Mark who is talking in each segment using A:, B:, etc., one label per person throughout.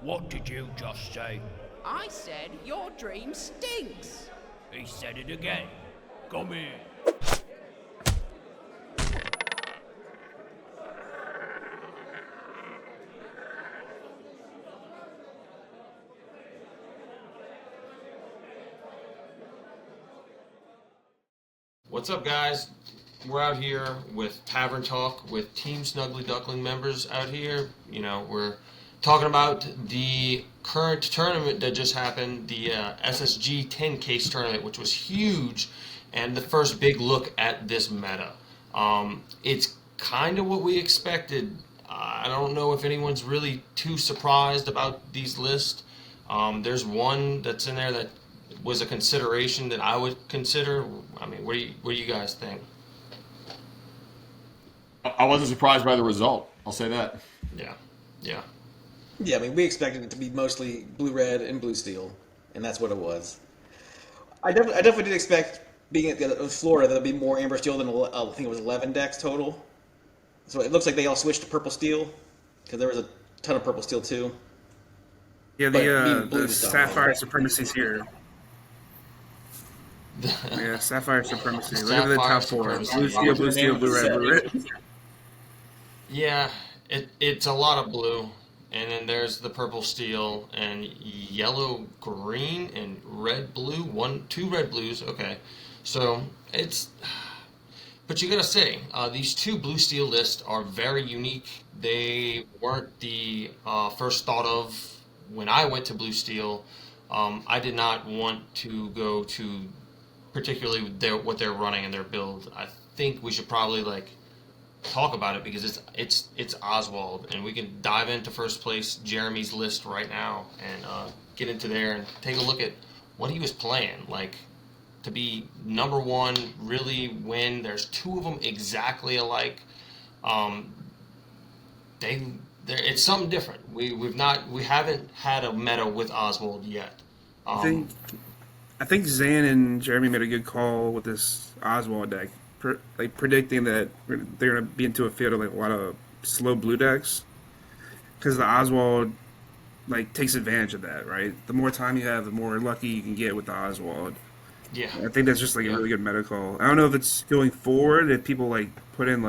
A: What did you just say?
B: I said your dream stinks.
A: He said it again. Come here.
C: What's up, guys? We're out here with Tavern Talk with Team Snuggly Duckling members out here. You know, we're talking about the current tournament that just happened, the SSG 10 case tournament, which was huge, and the first big look at this meta. It's kind of what we expected. I don't know if anyone's really too surprised about these lists. There's one that's in there that was a consideration that I would consider. I mean, what do you guys think?
D: I wasn't surprised by the result. I'll say that.
C: Yeah, yeah,
E: Yeah, I mean, we expected it to be mostly blue-red and blue-steel, and that's what it was. I definitely did expect, being at Florida, there'd be more amber steel than, I think it was 11 decks total. So it looks like they all switched to purple steel, because there was a ton of purple steel too.
F: Yeah, the Sapphire Supremacy's here. Yeah, Sapphire Supremacy. Look at the top four. Blue steel, blue red, blue red.
C: yeah. It's a lot of blue, and then there's the purple steel and yellow green and red blue. Two red blues. Okay, so it's. But you gotta say, these two blue steel lists are very unique. They weren't the first thought of when I went to blue steel. I did not want to go to particularly what they're running in their build. I think we should probably talk about it because it's Oswald, and we can dive into first place Jeremy's list right now and get into there and take a look at what he was playing. To be number one, really win. There's two of them exactly alike. It's something different. We haven't had a meta with Oswald yet.
F: I think Zan and Jeremy made a good call with this Oswald deck, predicting that they're going to be into a field of a lot of slow blue decks, because the Oswald takes advantage of that, right? The more time you have, the more lucky you can get with the Oswald.
C: Yeah,
F: I think that's just a really good meta call. I don't know if it's going forward, if people put in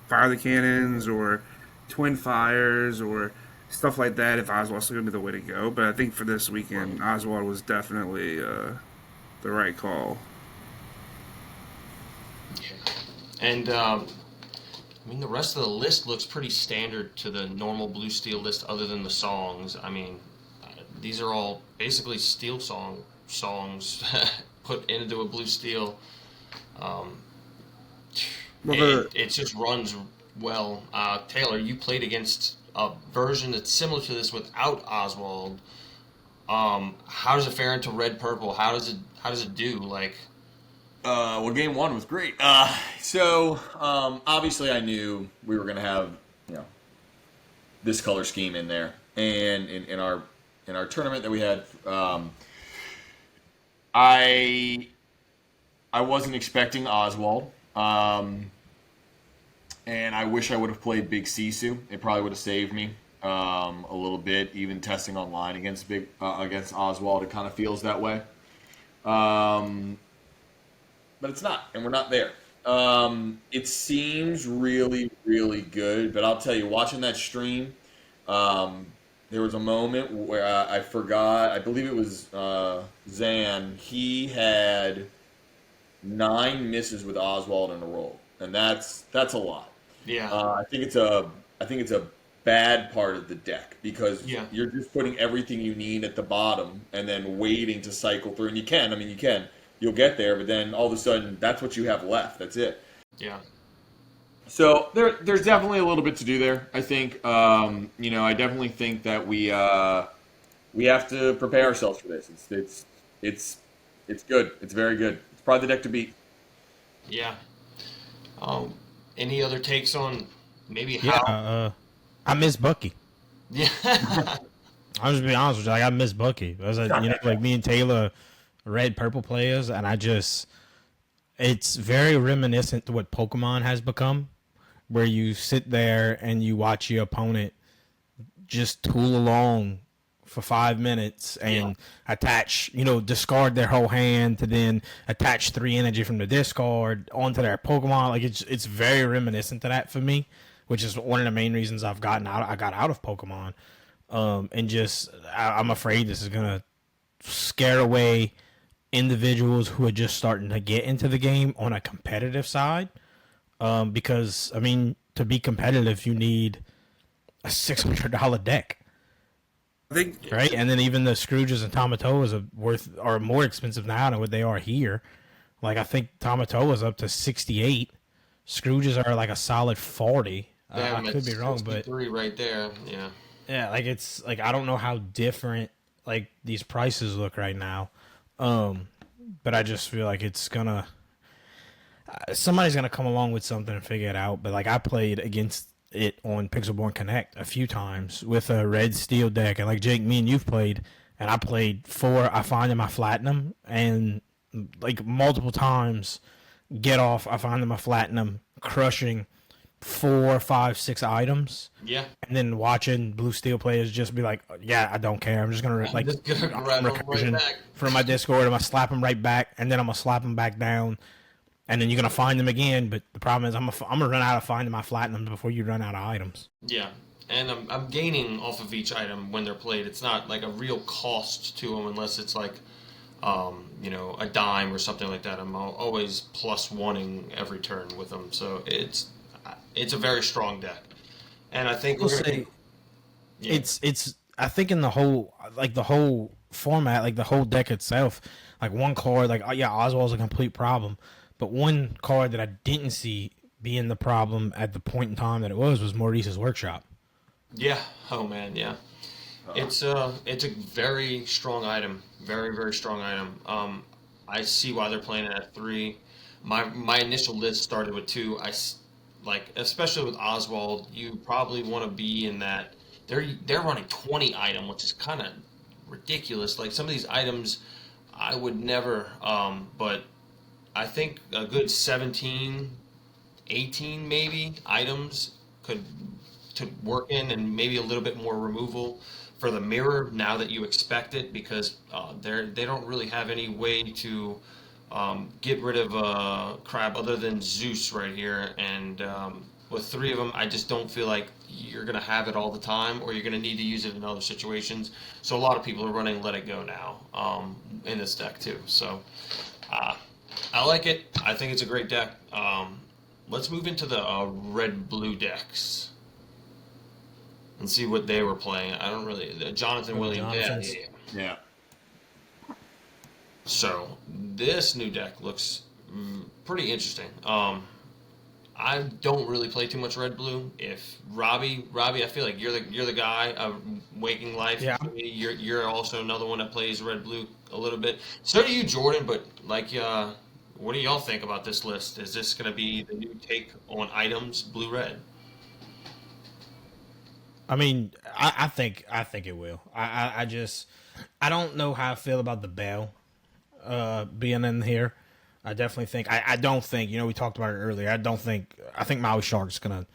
F: Fire the Cannons or Twin Fires or stuff like that, if Oswald's still going to be the way to go. But I think for this weekend, Oswald was definitely the right call.
C: Yeah. And, I mean, the rest of the list looks pretty standard to the normal blue steel list other than the songs. I mean, these are all basically steel songs put into a blue steel. It just runs well. Taylor, you played against a version that's similar to this without Oswald. How does it fare into red purple? How does it do?
D: Well, game one was great. So obviously I knew we were going to have this color scheme in there, and in our tournament that we had, I wasn't expecting Oswald. And I wish I would have played Big Sisu. It probably would have saved me a little bit. Even testing online against Oswald, it kind of feels that way. But it's not, and we're not there. It seems really, really good. But I'll tell you, watching that stream, there was a moment where I forgot. I believe it was Zan. He had 9 misses with Oswald in a row, and that's a lot.
C: Yeah.
D: I think it's a bad part of the deck because you're just putting everything you need at the bottom and then waiting to cycle through. And you can. You'll get there, but then all of a sudden that's what you have left. That's it.
C: Yeah.
D: So there's definitely a little bit to do there. I think. I definitely think that we have to prepare ourselves for this. It's good. It's very good. It's probably the deck to beat.
C: Yeah. Any other takes on maybe how?
G: Yeah, I miss Bucky.
C: Yeah.
G: I'm just being honest with you. I miss Bucky. I was me and Taylor, red purple players, and it's very reminiscent to what Pokemon has become, where you sit there and you watch your opponent just tool along for 5 minutes and attach, discard their whole hand to then attach 3 energy from the discard onto their Pokemon. Like it's very reminiscent to that for me, which is one of the main reasons I got out of Pokemon. And just I'm afraid this is gonna scare away individuals who are just starting to get into the game on a competitive side. Because I mean, to be competitive, you need a $600 deck.
F: I think
G: right, and then even the Scrooges and Tamatoas are more expensive now than what they are here. Like I think Tamatoa's up to 68. Scrooges are like a solid 40. I could be wrong, but
C: 3 right there. Yeah.
G: Yeah, like it's like I don't know how different like these prices look right now, but I just feel like it's gonna somebody's gonna come along with something and figure it out. But like I played against it on Pixelborn Connect a few times with a red steel deck, and like Jake, me and you've played, and I played 4 I find in my Platinum, and like multiple times get off I find in my Platinum crushing 4, 5, 6 items.
C: Yeah.
G: And then watching Blue Steel players just be like, yeah, I don't care. I'm just going to, like, recursion
C: right
G: from my Discord. I'm going to slap them right back, and then I'm going to slap them back down. And then you're going to find them again. But the problem is I'm going to run out of finding my Platinum before you run out of items.
C: Yeah. And I'm gaining off of each item when they're played. It's not like a real cost to them unless it's like, a dime or something like that. I'm always +1ing every turn with them. So it's a very strong deck, and I think
G: it's. I think in the whole format, like the whole deck itself, like one card, like Oswald's a complete problem, but one card that I didn't see being the problem at the point in time that it was Maurice's Workshop.
C: Yeah. Oh man. Yeah. It's a very strong item, very very strong item. I see why they're playing it at 3. My initial list started with 2. Especially with Oswald, you probably want to be in that. They're running 20 item, which is kind of ridiculous. Like some of these items, I would never. But I think a good 17, 18 maybe items to work in, and maybe a little bit more removal for the mirror now that you expect it, because they don't really have any way to. Get rid of crap other than Zeus right here, and with 3 of them, I just don't feel like you're gonna have it all the time, or you're gonna need to use it in other situations. So a lot of people are running Let It Go now in this deck too. So I like it. I think it's a great deck. Let's move into the red-blue decks and see what they were playing. I don't really Jonathan Williams.
D: Yeah.
C: So this new deck looks pretty interesting. I don't really play too much red blue. If Robbie, I feel like you're the guy of Waking Life.
G: Yeah.
C: You're also another one that plays red blue a little bit. So do you, Jordan. But what do y'all think about this list? Is this going to be the new take on items, blue red?
G: I mean, I think it will. I don't know how I feel about the bell being in here. I definitely think I don't think, we talked about it earlier. I think Maui Shark's gonna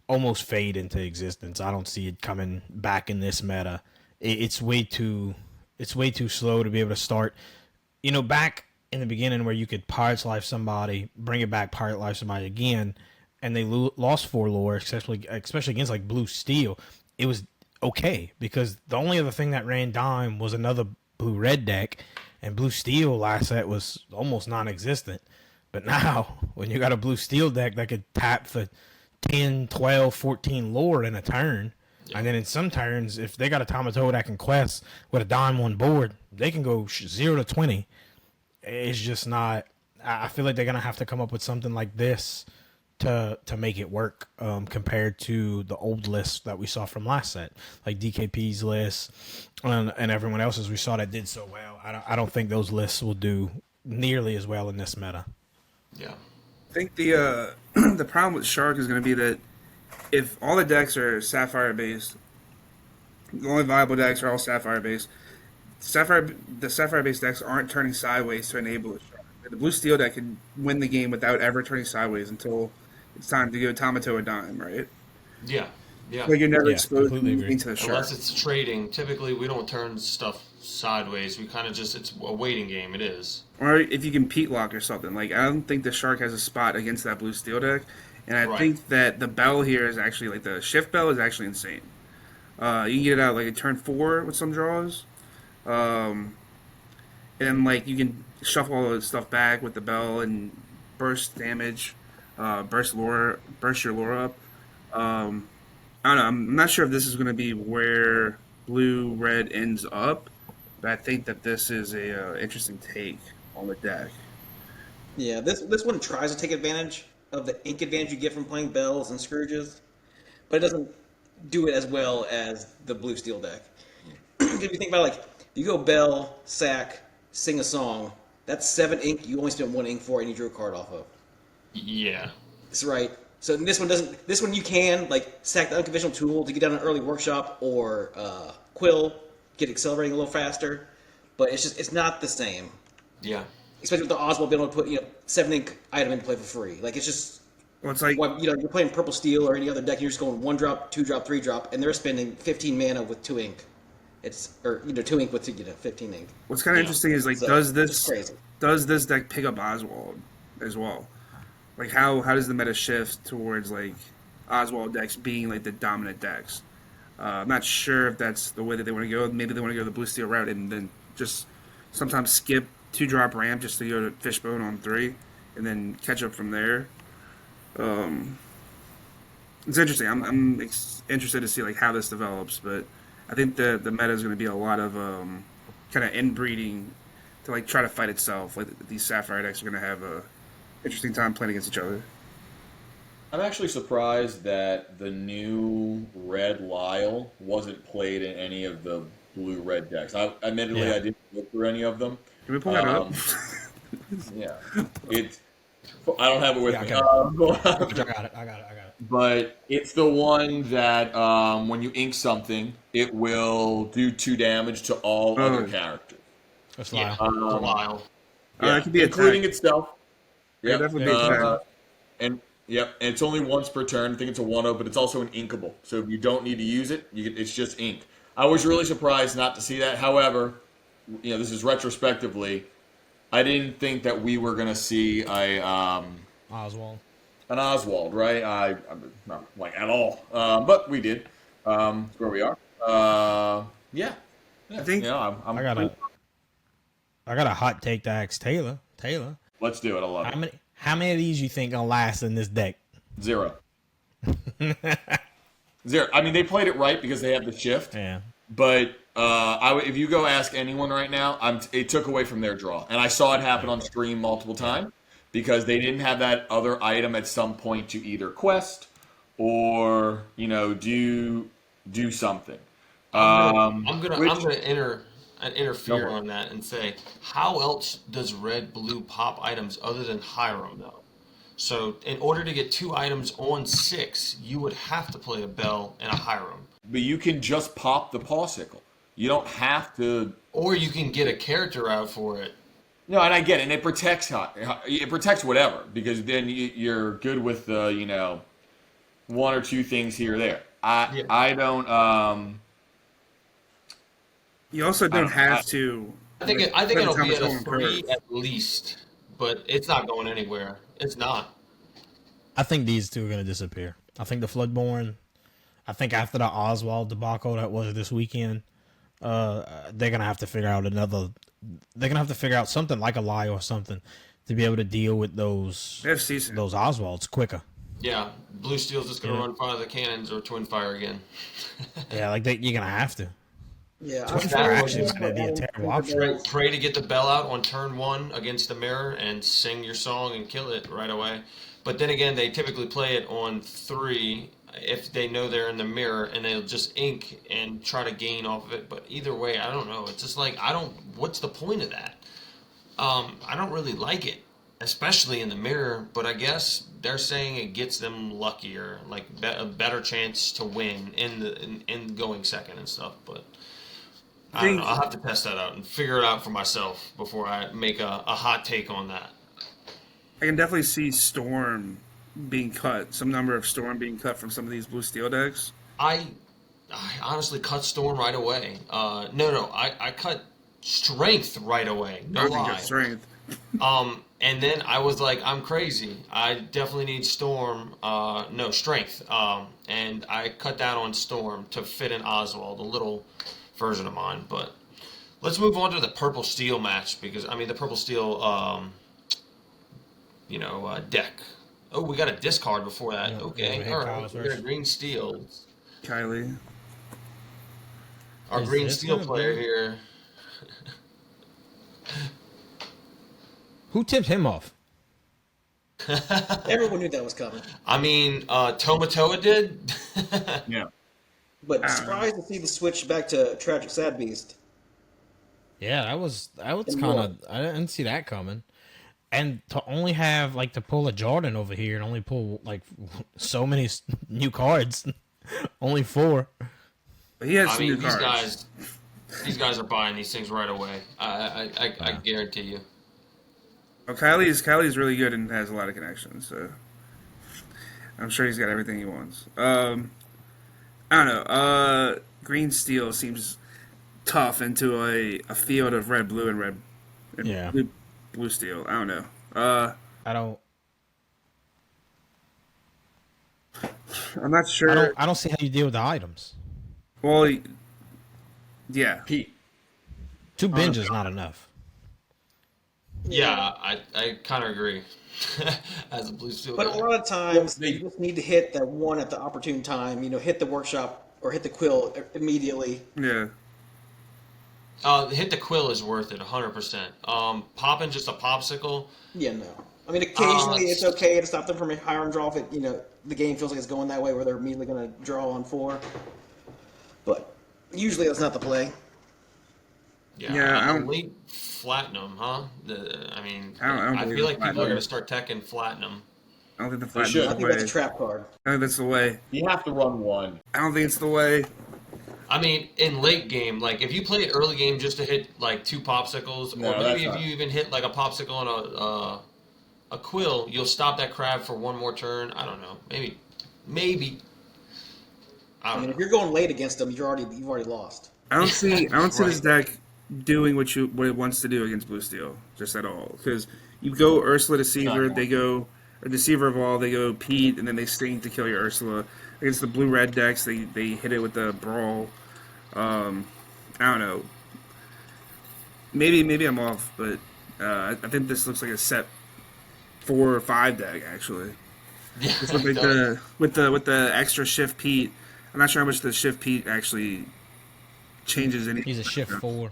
G: almost fade into existence. I don't see it coming back in this meta. It's way too slow to be able to start. Back in the beginning where you could Pirate's Life somebody, bring it back, Pirate Life somebody again, and they lost 4 lore, especially against like Blue Steel. It was okay because the only other thing that ran dime was another blue red deck. And Blue Steel last set was almost non-existent. But now, when you got a Blue Steel deck that could tap for 10, 12, 14 lore in a turn, and then in some turns, if they got a Tamatoa that can quest with a dime on board, they can go 0 to 20. It's just not... I feel like they're going to have to come up with something like this to make it work compared to the old list that we saw from last set, like DKP's list and everyone else's we saw that did so well. I don't think those lists will do nearly as well in this meta.
C: Yeah.
F: I think the the problem with Shark is going to be that if all the decks are Sapphire based, the only viable decks are all Sapphire based. The Sapphire based decks aren't turning sideways to enable a Shark. The Blue Steel deck can win the game without ever turning sideways until it's time to give Tamatoa a dime, right?
C: Yeah. Yeah.
F: Like you're never
G: Yeah,
F: exposed
G: completely agree.
F: into the shark.
C: Unless it's trading, typically we don't turn stuff sideways. We kind of just, it's a waiting game. It is.
F: Or if you can peat lock or something. Like I don't think the shark has a spot against that blue steel deck, and I
C: Right.
F: think that the bell here is actually like the shift bell is actually insane. You can get it out like a turn 4 with some draws, and like you can shuffle all the stuff back with the bell and burst damage, burst your lore up. I don't know. I'm not sure if this is going to be where blue red ends up, but I think that this is a interesting take on the deck.
E: Yeah, this one tries to take advantage of the ink advantage you get from playing Bells and Scrooges, but it doesn't do it as well as the blue steel deck. If you think about like, you go Bell, sack, sing a song, that's 7 ink. You only spent 1 ink for it, and you drew a card off of.
C: Yeah.
E: That's right. So this one doesn't. This one you can like sack the unconventional tool to get down an early workshop or quill, get accelerating a little faster, but it's not the same.
C: Yeah.
E: Especially with the Oswald being able to put 7 ink item into play for free. Like it's just
F: Well, it's like
E: you're playing purple steel or any other deck, and you're just going 1 drop, 2 drop, 3 drop, and they're spending 15 mana with 2 ink. It's 2 ink with 15 ink.
F: what's kind of interesting is like
E: So,
F: does
E: it's crazy.
F: this deck pick up Oswald as well? Like how does the meta shift towards like Oswald decks being like the dominant decks? I'm not sure if that's the way that they want to go. Maybe they want to go the blue steel route and then just sometimes skip 2-drop ramp just to go to Fishbone on 3 and then catch up from there. It's interesting. I'm interested to see like how this develops, but I think the meta is going to be a lot of kind of inbreeding to like try to fight itself. Like these Sapphire decks are going to have a interesting time playing against each other.
D: I'm actually surprised that the new red Lyle wasn't played in any of the blue red decks. Admittedly,
G: Yeah.
D: I didn't look through any of them.
F: Can we pull that up?
D: Yeah, I don't have it with
G: Yeah,
D: me.
G: I got it.
D: But it's the one that when you ink something, it will do 2 damage to all other characters.
G: That's
C: Yeah.
G: Lyle.
C: Lyle.
D: Yeah,
F: it could be
D: including
F: attack.
D: itself.
F: Yeah, definitely be attack.
D: And it's only once per turn. I think it's a 1/0, but it's also an inkable. So if you don't need to use it, it's just ink. I was really surprised not to see that. However, this is retrospectively. I didn't think that we were going to see
G: Oswald.
D: an Oswald, right? I'm not like at all, but we did. That's where we are. Yeah.
F: I think
D: I'm
G: I got a hot take to ask Taylor.
D: Let's do it. I love it.
G: How many of these you think gonna last in this deck?
D: 0. 0. I mean, they played it right because they have the shift.
G: Yeah.
D: But if you go ask anyone right now, it took away from their draw, and I saw it happen on stream multiple times because they didn't have that other item at some point to either quest or do something.
C: I'm gonna interfere
D: No.
C: on that and say, how else does red blue pop items other than Hiram though? So in order to get 2 items on 6, you would have to play a Bell and a Hiram.
D: But you can just pop the Pawsicle. You don't have to.
C: Or you can get a character out for it.
D: No, and I get it. And it protects whatever because then you're good with the 1 or 2 things here or there. I don't.
F: you also don't have to.
C: I think
F: like,
C: it'll
F: put
C: be at a
F: on
C: 3
F: curve.
C: at least, but it's not going anywhere. It's not.
G: I think these two are gonna disappear. I think the Floodborn. I think after the Oswald debacle that was this weekend, they're gonna have to figure out They're gonna have to figure out something like a lie or something to be able to deal with those
F: They have Season.
G: those Oswalds quicker.
C: Yeah, blue steel's just gonna run fire of the cannons or twin fire again.
G: Yeah, like you're gonna have to.
E: Yeah,
G: Twin Fire actually might be a terrible option.
C: Pray to get the bell out on turn 1 against the mirror and sing your song and kill it right away. But then again, they typically play it on 3 if they know they're in the mirror, and they'll just ink and try to gain off of it. But either way, I don't know. It's just like, what's the point of that? I don't really like it, especially in the mirror, but I guess they're saying it gets them luckier, like a better chance to win in going second and stuff. But I don't know. I'll have to test that out and figure it out for myself before I make a hot take on that.
F: I can definitely see Storm being cut. Some number of Storm being cut from some of these blue steel decks.
C: I honestly cut Storm right away. No, I cut Strength right away.
F: I
C: No
F: don't think
C: lie.
F: that's strength.
C: And then I was like, I'm crazy. I definitely need Storm. No, Strength. And I cut down on Storm to fit in Oswald, a little version of mine. But let's move on to the Purple Steel match because I mean the Purple Steel, deck. Oh, we got a discard before that.
G: Yeah,
C: Okay,
G: yeah,
C: all
G: Kyle's
C: right. We got a
G: first.
C: Green Steel.
F: Kylie.
C: Our
G: Is
C: Green
G: this
C: Steel
G: gonna
C: player
G: be-
C: here.
G: Who tipped him off?
E: Everyone knew that was coming.
C: I mean, Tomatoa did.
D: Yeah.
E: But surprised to see the switch back to Tragic Sad Beast.
G: Yeah, that was
E: And
G: kind
E: more.
G: of I didn't see that coming. And to only have like to pull a Jordan over here and only pull like so many new cards, only 4.
F: But he has
C: I
F: some
C: mean,
F: new cards.
C: these guys are buying these things right away. I guarantee you.
F: Well, Kylie's really good and has a lot of connections, so I'm sure he's got everything he wants. I don't know. Green Steel seems tough into a field of red, blue, and red. And
G: Yeah.
F: blue Steel. I don't know.
G: I don't
F: I'm not sure.
G: I don't see how you deal with the items.
F: Well, yeah.
D: Pete.
G: 2 binge is not enough.
C: Yeah, I kind of agree. As a blue steel
E: But a
C: guy.
E: lot of times,
D: They-
E: you just need to hit that one at the opportune time. Hit the workshop or hit the quill immediately.
F: Yeah.
C: Hit the quill is worth it, 100%. Popping just a popsicle.
E: Yeah, no. I mean, occasionally
C: it's-
E: it's okay to stop them from a higher draw if the game feels like it's going that way where they're immediately going to draw on 4. But usually that's not the play.
F: Yeah, I don't-
C: late Platinum, huh? I mean,
F: I don't
C: I
F: believe
C: feel
F: in
C: like people are
F: Platinum.
C: going to start teching Platinum.
F: I don't think the
D: They
F: flat
D: should.
F: is
E: I
F: the
E: think that's a
F: way.
E: trap card.
F: I think that's the way.
D: You have to run one.
F: I don't think it's the way.
C: I mean, in late game, like if you play it early game just to hit like 2 popsicles,
D: No,
C: or maybe
D: that's
C: if
D: not-
C: you even hit like a popsicle and a quill, you'll stop that crab for one more turn. I don't know, maybe. I
E: I
C: don't
E: mean,
C: know.
E: if you're going late against them, you've already lost.
F: I don't see this
C: Right.
F: deck doing what it wants to do against Blue Steel, just at all. Because you go Ursula Deceiver,
D: Not
F: they go a Deceiver of All, they go Pete, and then they sting to kill your Ursula. Against the blue red decks, they hit it with the Brawl. I don't know. Maybe I'm off, but I think this looks like a set 4 or 5 deck actually.
C: Yeah,
F: Just with,
C: it
F: like
C: does.
F: with the extra Shift Pete. I'm not sure how much the Shift Pete actually changes any.
G: He's a shift 4.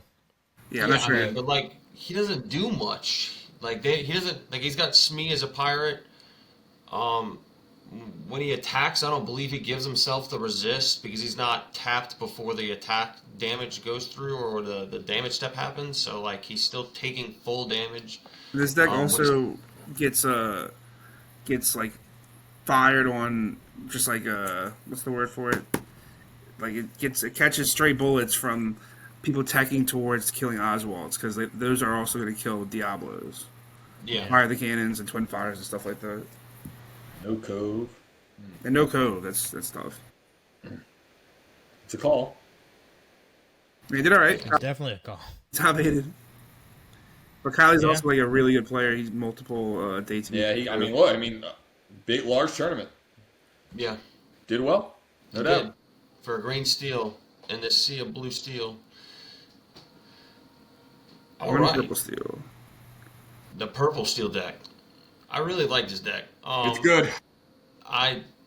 F: Yeah, I'm not
C: I
F: sure.
C: mean, but like he doesn't do much. Like he doesn't like he's got Smee as a pirate. When he attacks, I don't believe he gives himself the resist because he's not tapped before the attack damage goes through or the damage step happens. So like he's still taking full damage.
F: This deck
C: What
F: also gets like fired on just like what's the word for it? Like it catches stray bullets from people attacking towards killing Oswalds because those are also going to kill Diablos.
C: Yeah.
F: Fire the cannons and twin fires and stuff like that.
D: No cove.
F: And no code. That's tough.
D: It's a call.
F: He did all right.
G: It's definitely a call.
F: Top 8. But Kylie's
G: Yeah.
F: also like a really good player. He's multiple dates.
D: Yeah, big, large tournament.
C: Yeah.
D: Did well. No
C: He
D: doubt.
C: did. For a green steel in this sea of blue steel. All
F: One
C: right.
F: purple steel.
C: The purple steel deck. I really like this deck.
D: It's good.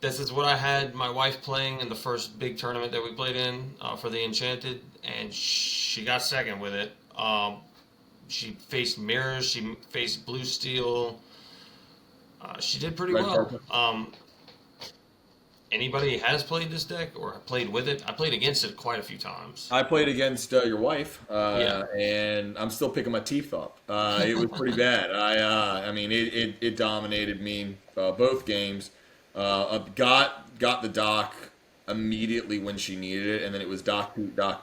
C: This is what I had my wife playing in the first big tournament that we played in for the Enchanted, and she got second with it. She faced mirrors. She faced blue steel. She did pretty
D: Red
C: well.
D: purple.
C: Anybody has played this deck or played with it? I played against it quite a few times.
D: I played against your wife,
C: Yeah.
D: and I'm still picking my teeth up. It was pretty bad. I mean, it dominated me both games. Got the dock immediately when she needed it, and then it was Doc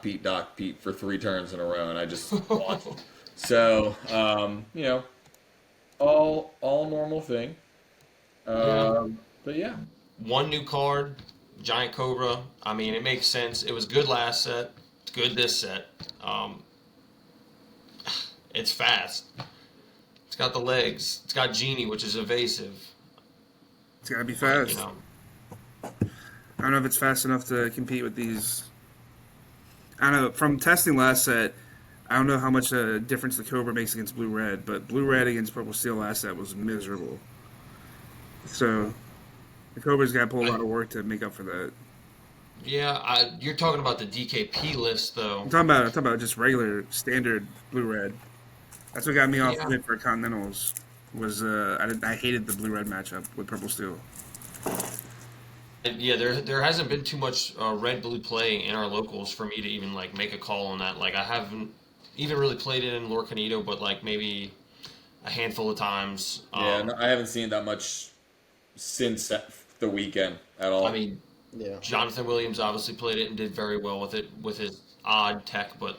D: Pete for 3 turns in a row, and I just won. So all normal thing. But yeah.
C: One new card, Giant Cobra. I mean, it makes sense. It was good last set. It's good this set. It's fast. It's got the legs. It's got Genie, which is evasive.
F: It's gotta be fast.
C: You know,
F: I don't know if it's fast enough to compete with these. I don't know. From testing last set, I don't know how much difference the Cobra makes against Blue Red, but Blue Red against Purple Steel last set was miserable. So the Cobra's got to pull a lot of work to make up for that.
C: yeah. You're talking about the DKP list, though.
F: I'm talking about just regular standard Blue Red. That's what got me off of it for Continentals. Was I hated the Blue Red matchup with Purple Steel.
C: Yeah, there hasn't been too much red blue play in our locals for me to even like make a call on that. Like I haven't even really played it in Lorcanito, but like maybe a handful of times.
D: No, I haven't seen that much since the weekend at all.
C: I mean, Jonathan Williams obviously played it and did very well with it with his odd tech, but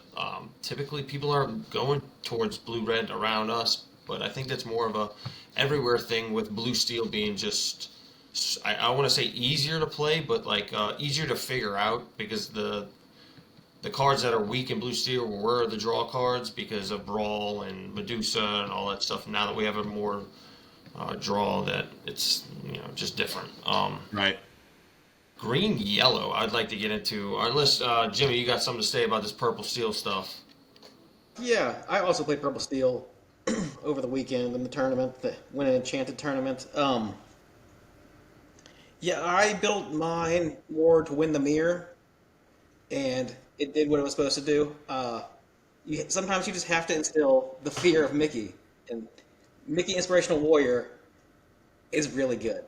C: typically people are going towards blue red around us. But I think that's more of a everywhere thing with blue steel being just. I want to say easier to play, but like easier to figure out because the cards that are weak in Blue Steel were the draw cards because of Brawl and Medusa and all that stuff. Now that we have a more draw, that it's just different.
D: Right.
C: Green yellow. I'd like to get into unless Jimmy, you got something to say about this Purple Steel stuff.
E: Yeah, I also played Purple Steel over the weekend in the tournament, the Win Enchanted tournament. Yeah, I built mine more to win the mirror, and it did what it was supposed to do. Sometimes you just have to instill the fear of Mickey, and Mickey Inspirational Warrior is really good.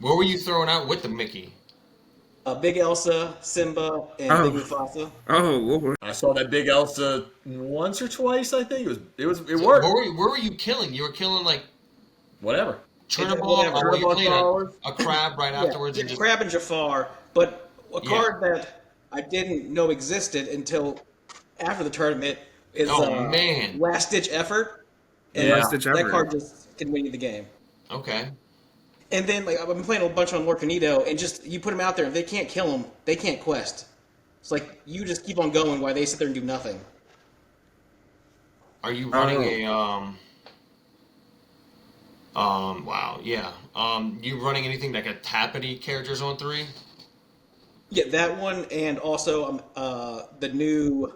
C: What were you throwing out with the Mickey?
E: Big Elsa, Simba, and Big Mufasa.
F: Oh, Lord.
D: I saw that Big Elsa once or twice. I think it worked.
C: Where were you killing? You were killing like
D: Whatever.
C: Chernobog, or you played a crab right afterwards?
E: Yeah, Crab and Jafar, but a card that I didn't know existed until after the tournament is Last Ditch Effort. And that card just can win you the game.
C: Okay.
E: And then like I've been playing a bunch on Lorcanito, and just you put them out there, if they can't kill them, they can't quest. It's like you just keep on going while they sit there and do nothing.
C: Are you running wow, yeah. You running anything like a Tappity characters on 3?
E: Yeah, that one, and also the new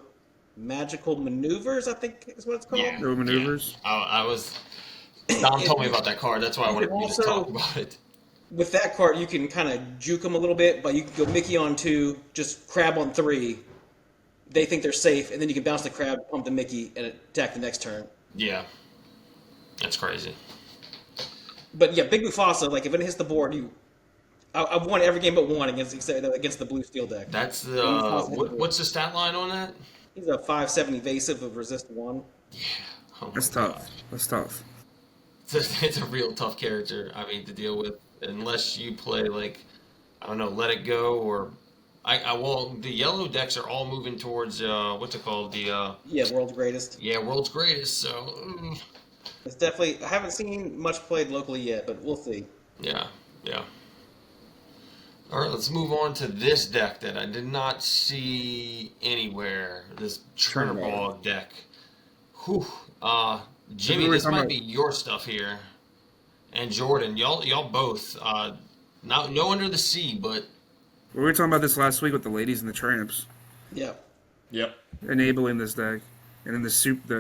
E: Magical Maneuvers, I think is what it's called.
C: Yeah.
F: No maneuvers.
C: Yeah. I was. Dom told me about that card. That's why I wanted to talk about it.
E: With that card, you can kind of juke them a little bit, but you can go Mickey on 2, just Crab on 3. They think they're safe, and then you can bounce the Crab, pump the Mickey, and attack the next turn.
C: Yeah. That's crazy.
E: But yeah, Big Mufasa, like if it hits the board, I've won every game but one against the Blue Steel deck.
C: That's the what's the stat line on that?
E: He's a 5/7 evasive with resist 1.
C: Yeah,
F: That's tough. That's tough.
C: It's a real tough character. I mean to deal with unless you play like I don't know, Let It Go or the yellow decks are all moving towards what's it called
E: World's Greatest.
C: Yeah, World's Greatest. So.
E: It's definitely. I haven't seen much played locally yet, but we'll see.
C: Yeah. All right, let's move on to this deck that I did not see anywhere. This Chernobog deck. Whew. Jimmy, this might be your stuff here, and Jordan, y'all both. No Under the Sea, but
F: We were talking about this last week with the ladies and the tramps.
E: Yeah.
D: Yep.
F: Enabling this deck, and then the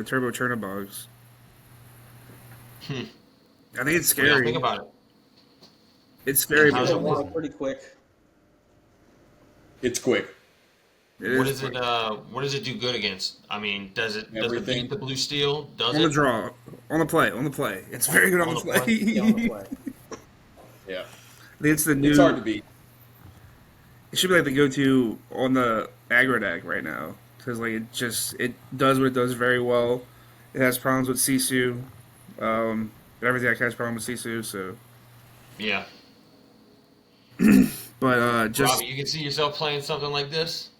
F: Turbo Chernobogs. I think it's scary.
C: What do y'all think about it?
F: It's scary,
C: How's
F: but
C: it
E: pretty quick.
D: It's quick.
C: What does it do good against? I mean, does it beat the Blue Steel? Does
F: on
C: it?
F: the draw, on the play. It's very good on the play.
E: Yeah, on the play.
D: Yeah.
F: I think it's the new.
D: It's hard to beat.
F: It should be like the go-to on the aggro deck right now because like it does what it does very well. It has problems with Sisu. Every deck has problems with Sisu, so
C: Yeah.
F: but just
C: Robbie, you can see yourself playing something like this?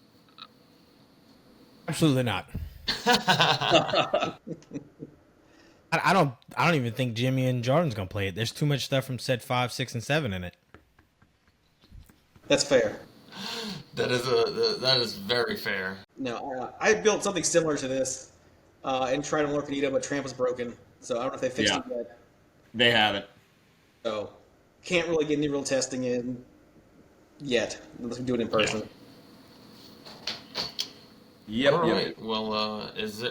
G: Absolutely not. I don't even think Jimmy and Jordan's gonna play it. There's too much stuff from set 5, 6, and 7 in it.
E: That's fair.
C: That is very fair.
E: No, I built something similar to this and tried on Lord Canito, but Tramp was broken, so I don't know if they fixed
D: Yeah.
E: it yet.
D: They haven't.
E: So can't really get any real testing in yet unless we do it in person.
D: Yep.
C: All
D: yep.
C: right. Well,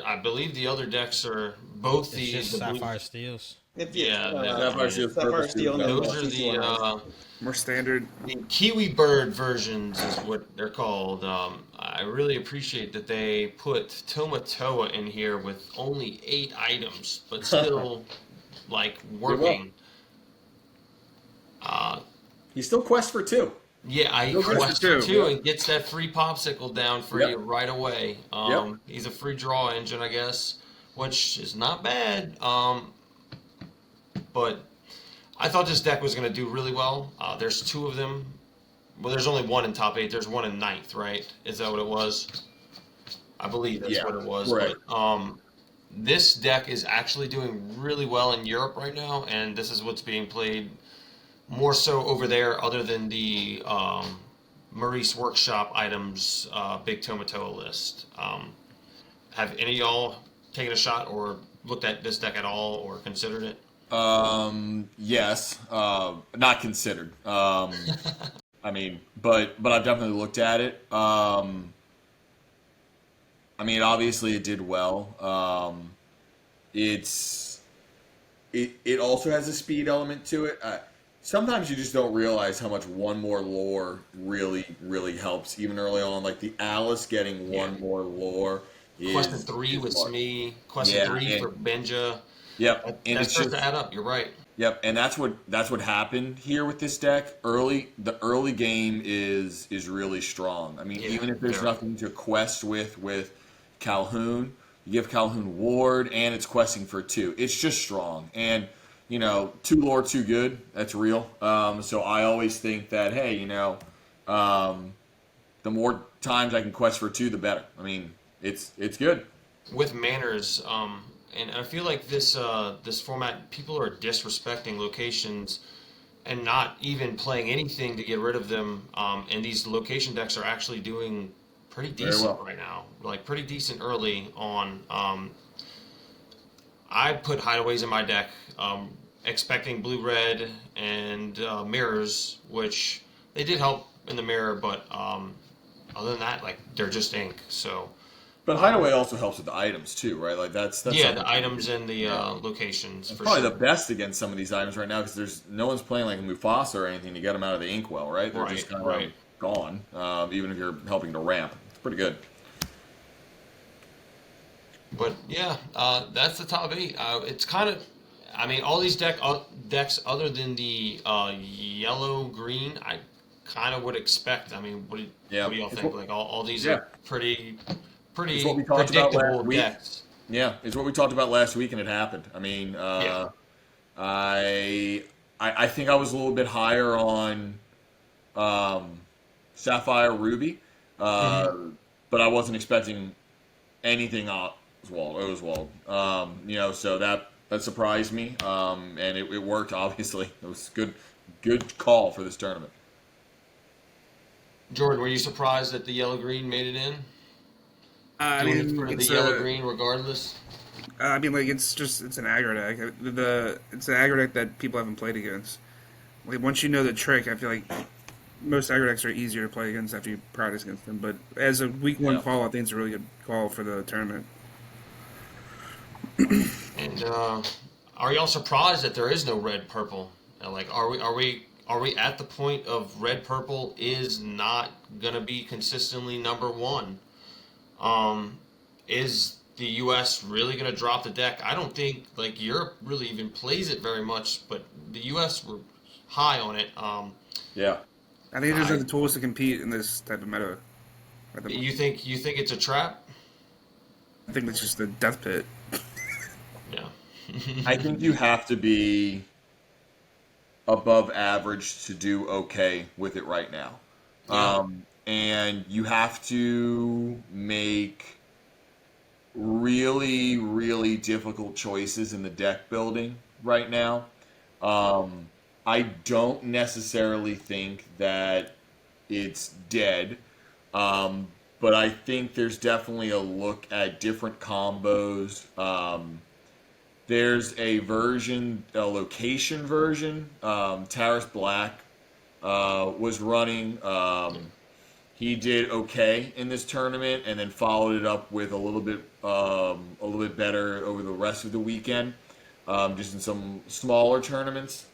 C: I believe the other decks are both
G: It's
C: the
G: just
C: the blue.
G: Sapphire Steels.
C: Yeah,
D: Sapphire Steel, Purple
E: Sapphire Steel, and then
C: those are
E: CC lines.
F: More standard.
C: the Kiwi Bird versions is what they're called. I really appreciate that they put Tomatoa in here with only 8 items, but still like working.
D: He still quests for 2.
C: Yeah, I
D: Go
C: quest
F: for
C: for
F: two,
C: 2
F: yeah.
C: and gets that free popsicle down for
D: Yep.
C: you right away. He's a free draw engine, I guess, which is not bad. But I thought this deck was going to do really well. There's 2 of them. Well, there's only one in top 8. There's one in 9th, right? Is that what it was? I believe that's
D: Yeah,
C: what it was.
D: right.
C: But this deck is actually doing really well in Europe right now, and this is what's being played more so over there, other than the Maurice Workshop items Big Tomatoa list. Have any of y'all taken a shot or looked at this deck at all or considered it?
D: Yes. Not considered. I mean, but I've definitely looked at it. I mean, obviously it did well. It also has a speed element to it. Sometimes you just don't realize how much one more lore really helps, even early on. Like the Alice getting one more lore.
C: Question 3 with
D: large.
C: Smee. Question 3
D: and-
C: for Benja.
D: Yep,
C: That
D: and it's
C: starts
D: just
C: to add up. You're right.
D: Yep, and that's what happened here with this deck. The early game is really strong. I mean,
C: Yeah,
D: even if there's
C: very.
D: nothing to quest with Calhoun, you give Calhoun Ward, and it's questing for 2. It's just strong, and 2 lore, 2 good. That's real. So I always think that hey, the more times I can quest for 2, the better. I mean, it's good.
C: With manners, and I feel like this format, people are disrespecting locations and not even playing anything to get rid of them. And these location decks are actually doing pretty decent
D: well.
C: right now, like pretty decent early on. I put hideaways in my deck, expecting blue red and mirrors, which they did help in the mirror, but other than that, like they're just ink. So.
D: But Hideaway also helps with the items too, right? Like that's
C: Yeah,
D: something-
C: the items and the locations for
D: probably
C: sure.
D: the best against some of these items right now because no one's playing like Mufasa or anything to get them out of the inkwell, right? They're just kind of
C: Right.
D: gone. Even if you're helping to ramp, it's pretty good.
C: But yeah, that's the top 8. It's kind of, I mean, all these decks other than the yellow green, I kind of would expect. I mean, what do y'all
D: It's
C: think?
D: what-
C: Like all these
D: Yeah.
C: are pretty
D: It's what we talked about
C: predictable
D: last week.
C: decks.
D: Yeah, it's what we talked about last week, and it happened. I mean,
C: Yeah.
D: I think I was a little bit higher on Sapphire Ruby, but I wasn't expecting anything Oswald. So that surprised me, and it worked. Obviously, it was good call for this tournament.
C: Jordan, were you surprised that the yellow green made it in?
F: I
C: Doing it
F: mean,
C: for the
F: it's
C: yellow green regardless.
F: I mean, like it's an aggro deck. It's an aggro deck that people haven't played against. Like once you know the trick, I feel like most aggro decks are easier to play against after you practice against them. But as a week 1
C: Yeah.
F: call, I think it's a really good call for the tournament.
C: And are y'all surprised that there is no red purple? Like, are we at the point of red purple is not gonna be consistently number 1? Is the U.S. really gonna drop the deck? I don't think like Europe really even plays it very much, but the U.S. were high on it.
D: Yeah.
F: I think there's the tools to compete in this type of meta.
C: You think it's a trap?
F: I think it's just the death pit.
C: Yeah.
D: I think you have to be above average to do okay with it right now.
C: Yeah.
D: And you have to make really difficult choices in the deck building right now. I don't necessarily think that it's dead. But I think there's definitely a look at different combos. There's a location version. Taris Black was running. He did okay in this tournament, and then followed it up with a little bit better over the rest of the weekend, just in some smaller tournaments.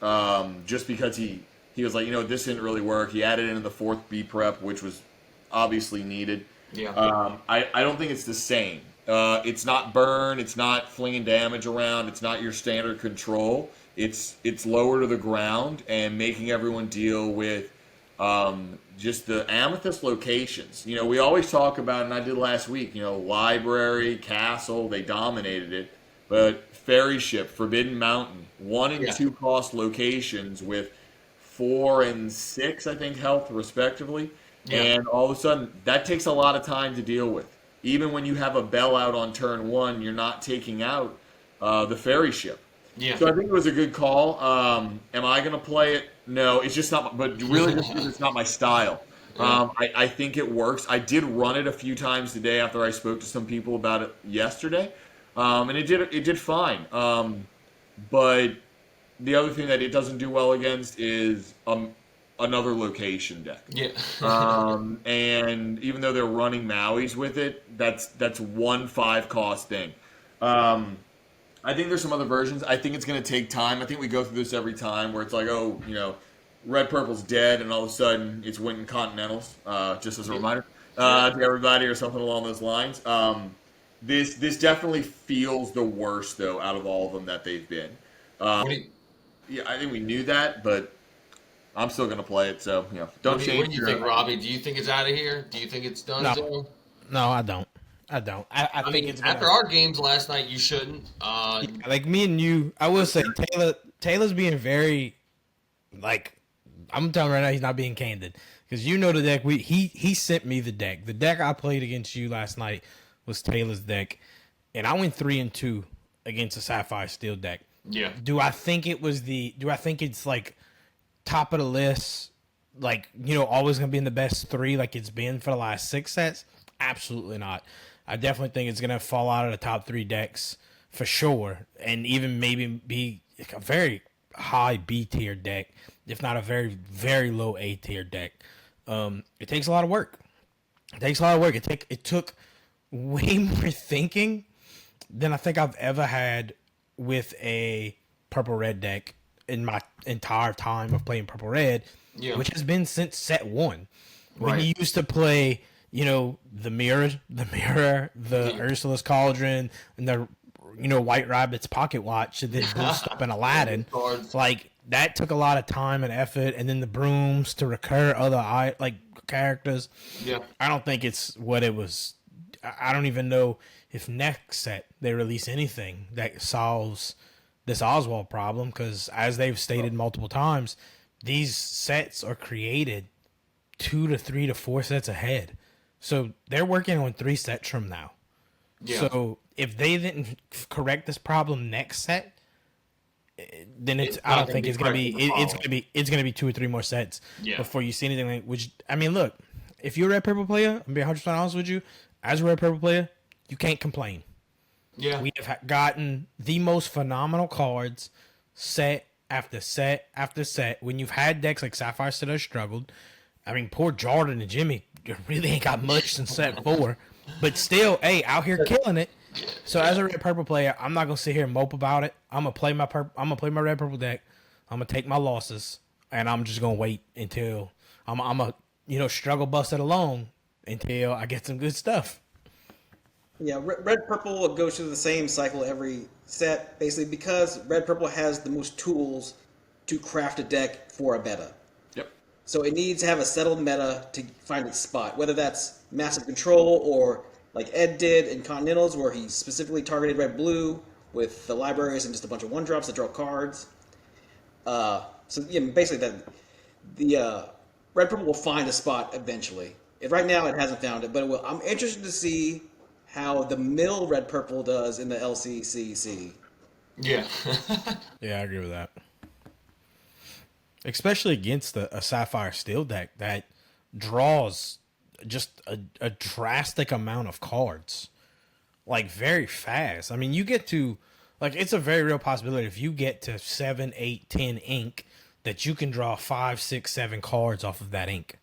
D: Just because he was like, this didn't really work. He added in the fourth B prep, which was obviously needed.
C: Yeah.
D: I don't think it's the same. It's not burn. It's not flinging damage around. It's not your standard control. It's lower to the ground and making everyone deal with just the amethyst locations. We always talk about, and I did last week, library, castle, they dominated it. But Ferry Ship, Forbidden Mountain, 1 and 2 cost locations with 4 and 6, I think, health respectively. Yeah. And all of a sudden, that takes a lot of time to deal with. Even when you have a bell out on turn 1, you're not taking out the Ferry Ship.
C: Yeah.
D: So I think it was a good call. Am I going to play it? No, it's just not. But really, just because it's not my style. I think it works. I did run it a few times today after I spoke to some people about it yesterday, and it did fine. But the other thing that it doesn't do well against is another location deck.
C: Yeah.
D: And even though they're running Maui's with it, that's 1 5 cost thing. I think there's some other versions. I think it's going to take time. I think we go through this every time where it's like, Red Purple's dead, and all of a sudden it's winning Continentals, just as a reminder to everybody or something along those lines. This definitely feels the worst, though, out of all of them that they've been. Yeah, I think we knew that, but I'm still going to play it, so, don't change.
C: What do you think, Robbie? Do you think it's out of here? Do you think it's done?
G: No, I don't. I think it's
C: after our games last night, you shouldn't.
G: Like me and you, I will say Taylor's being very, I'm telling you right now, he's not being candid because the deck. He sent me the deck. The deck I played against you last night was Taylor's deck, and I went 3-2 against a Sapphire Steel deck.
C: Yeah.
G: Do I think it's like top of the list? Always gonna be in the best 3 like it's been for the last 6 sets? Absolutely not. I definitely think it's gonna fall out of the top 3 decks for sure, and even maybe be a very high B tier deck, if not a very, very low A tier deck. It takes a lot of work. It took way more thinking than I think I've ever had with a purple red deck in my entire time of playing purple red, which has been since set 1. When you used to play, the mirror, Ursula's Cauldron, and the White Rabbit's Pocket Watch, and then boost up in Aladdin. That took a lot of time and effort, and then the brooms to recur other characters.
C: Yeah,
G: I don't think it's what it was. I don't even know if next set they release anything that solves this Oswald problem, because as they've stated multiple times, these sets are created 2 to 3 to 4 sets ahead. So they're working on 3 sets from now. Yeah. So if they didn't correct this problem next set, then I don't think it's gonna be. It's gonna be 2 or 3 more sets before you see anything. Look, if you're a red purple player, I'm gonna be 100% honest with you. As a red purple player, you can't complain.
C: Yeah,
G: we have gotten the most phenomenal cards, set after set after set. When you've had decks like Sapphire Steel that struggled, poor Jordan and Jimmy really ain't got much since set 4, but still, out here killing it. So as a red purple player, I'm not gonna sit here and mope about it. I'm gonna play my red purple deck. I'm gonna take my losses, and I'm just gonna wait until I'm struggle bust it along until I get some good stuff.
E: Yeah, red purple goes through the same cycle every set, basically because red purple has the most tools to craft a deck for a meta.
C: Yep.
E: So it needs to have a settled meta to find its spot, whether that's massive control or like Ed did in Continentals, where he specifically targeted red-blue with the libraries and just a bunch of 1-drops that draw cards. Basically the red-purple will find a spot eventually. Right now it hasn't found it, but it will. I'm interested to see how the mill red-purple does in the LCCC.
C: Yeah.
G: Yeah, I agree with that. Especially against a Sapphire Steel deck that draws just a drastic amount of cards, like very fast. I mean, you get to like it's a very real possibility if you get to 7, 8, 10 ink that you can draw 5, 6, 7 cards off of that ink.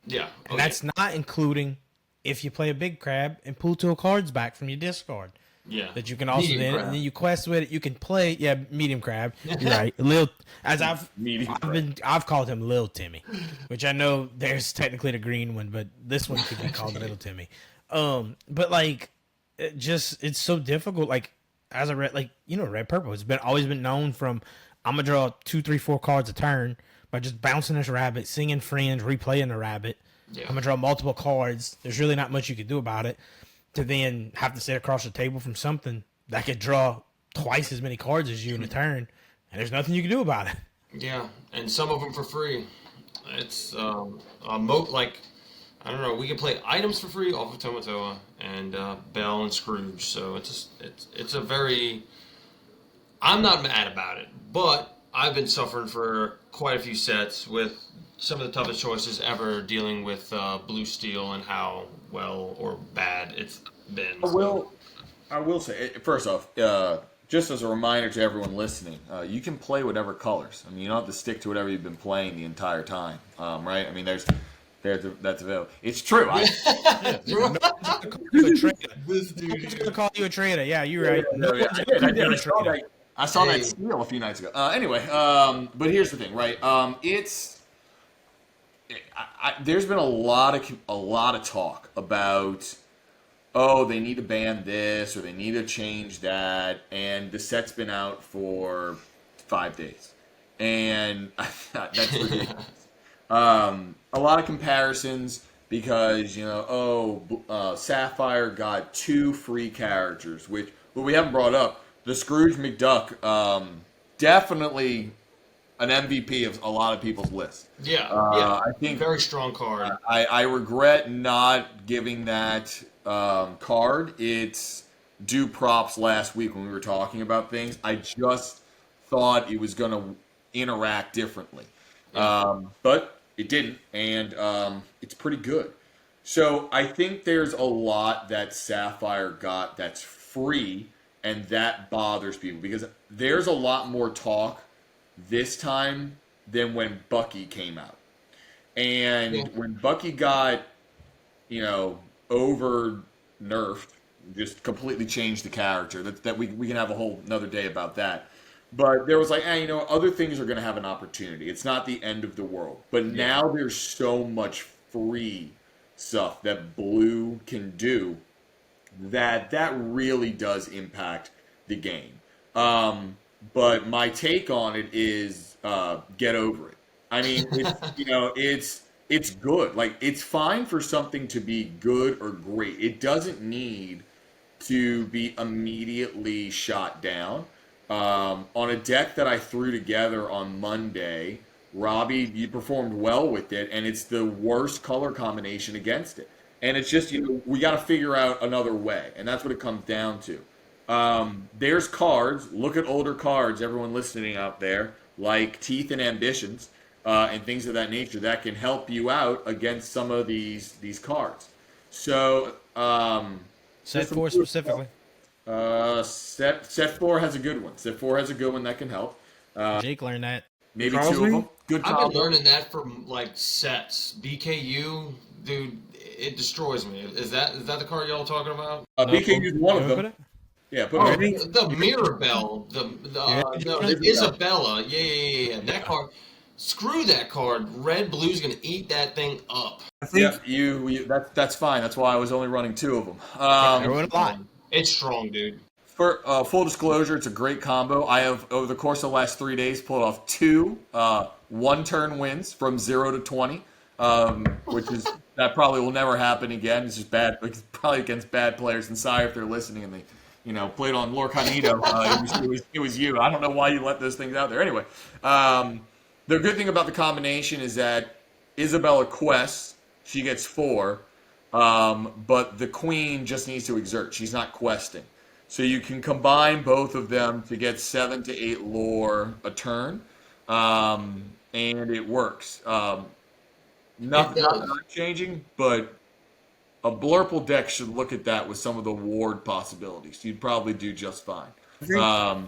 C: Yeah.
G: And that's not including if you play a big crab and pull 2 cards back from your discard.
C: Yeah.
G: That you can also
C: Medium
G: then
C: crab.
G: and then you quest with it. You can play medium crab. You're right. Lil as I've called him Lil Timmy, which I know there's technically the green one, but this one could be called Little Timmy. But like it's so difficult. Like as a red red purple, it's always been known from I'm gonna draw 2, 3, 4 cards a turn by just bouncing this rabbit, singing friends, replaying the rabbit.
C: Yeah.
G: I'm gonna draw multiple cards. There's really not much you can do about it. To then have to sit across the table from something that could draw twice as many cards as you in a turn, and there's nothing you can do about it.
C: Yeah, and some of them for free. It's like I don't know. We can play items for free off of Tomatoa and Bell and Scrooge. So it's a very. I'm not mad about it, but I've been suffering for quite a few sets with some of the toughest choices ever dealing with blue steel and how well or bad it's been.
D: I will say, first off, just as a reminder to everyone listening, you can play whatever colors. I mean, you don't have to stick to whatever you've been playing the entire time, right? I mean, that's available. It's true.
C: This dude
G: I'm just gonna call you a traitor. Yeah, you're right.
D: I did. I saw that steal a few nights ago. Anyway, but here's the thing, right? There's been a lot of talk about, oh, they need to ban this or they need to change that, and the set's been out for 5 days, and that's ridiculous. A lot of comparisons because Sapphire got 2 free characters, but we haven't brought up the Scrooge McDuck. Definitely an MVP of a lot of people's list.
C: Yeah,
D: I think
C: very strong card.
D: I regret not giving that card its due props last week when we were talking about things. I just thought it was going to interact differently, but it didn't, and it's pretty good. So I think there's a lot that Sapphire got that's free, and that bothers people because there's a lot more talk this time than when Bucky came out. And when Bucky got, over nerfed, just completely changed the character. That we can have a whole another day about that. But there was like, other things are going to have an opportunity. It's not the end of the world. But now there's so much free stuff that Blue can do that really does impact the game. But my take on it is get over it. I mean, it's good. Like, it's fine for something to be good or great. It doesn't need to be immediately shot down. On a deck that I threw together on Monday, Robbie, you performed well with it, and it's the worst color combination against it. And it's just, we got to figure out another way, and that's what it comes down to. There's cards. Look at older cards, everyone listening out there, like Teeth and Ambitions, and things of that nature that can help you out against some of these cards. So,
G: Set 4 specifically.
D: Set 4 has a good one. Set 4 has a good one that can help.
G: Jake learned that.
D: Maybe 2 of them. Good
C: I've
D: combo.
C: been learning that from like sets. BKU, dude, it destroys me. Is that the card y'all talking about?
D: BKU is one of them. Yeah, put it.
C: The Mirabelle, the Isabella, yeah. That card, screw that card. Red Blue's gonna eat that thing up.
F: I think
D: That's fine. That's why I was only running 2 of them.
G: Everyone a lot.
C: It's strong, dude.
D: For full disclosure, it's a great combo. I have, over the course of the last 3 days, pulled off 2 one-turn wins from 0 to 20, which is that probably will never happen again. It's just bad. It's probably against bad players. And sorry if they're listening and they, played on Lorcanito. It was you. I don't know why you let those things out there. Anyway, the good thing about the combination is that Isabella quests. She gets 4, but the queen just needs to exert. She's not questing. So you can combine both of them to get 7 to 8 lore a turn, and it works. not
C: does.
D: changing, but a Blurple deck should look at that with some of the ward possibilities. You'd probably do just fine. But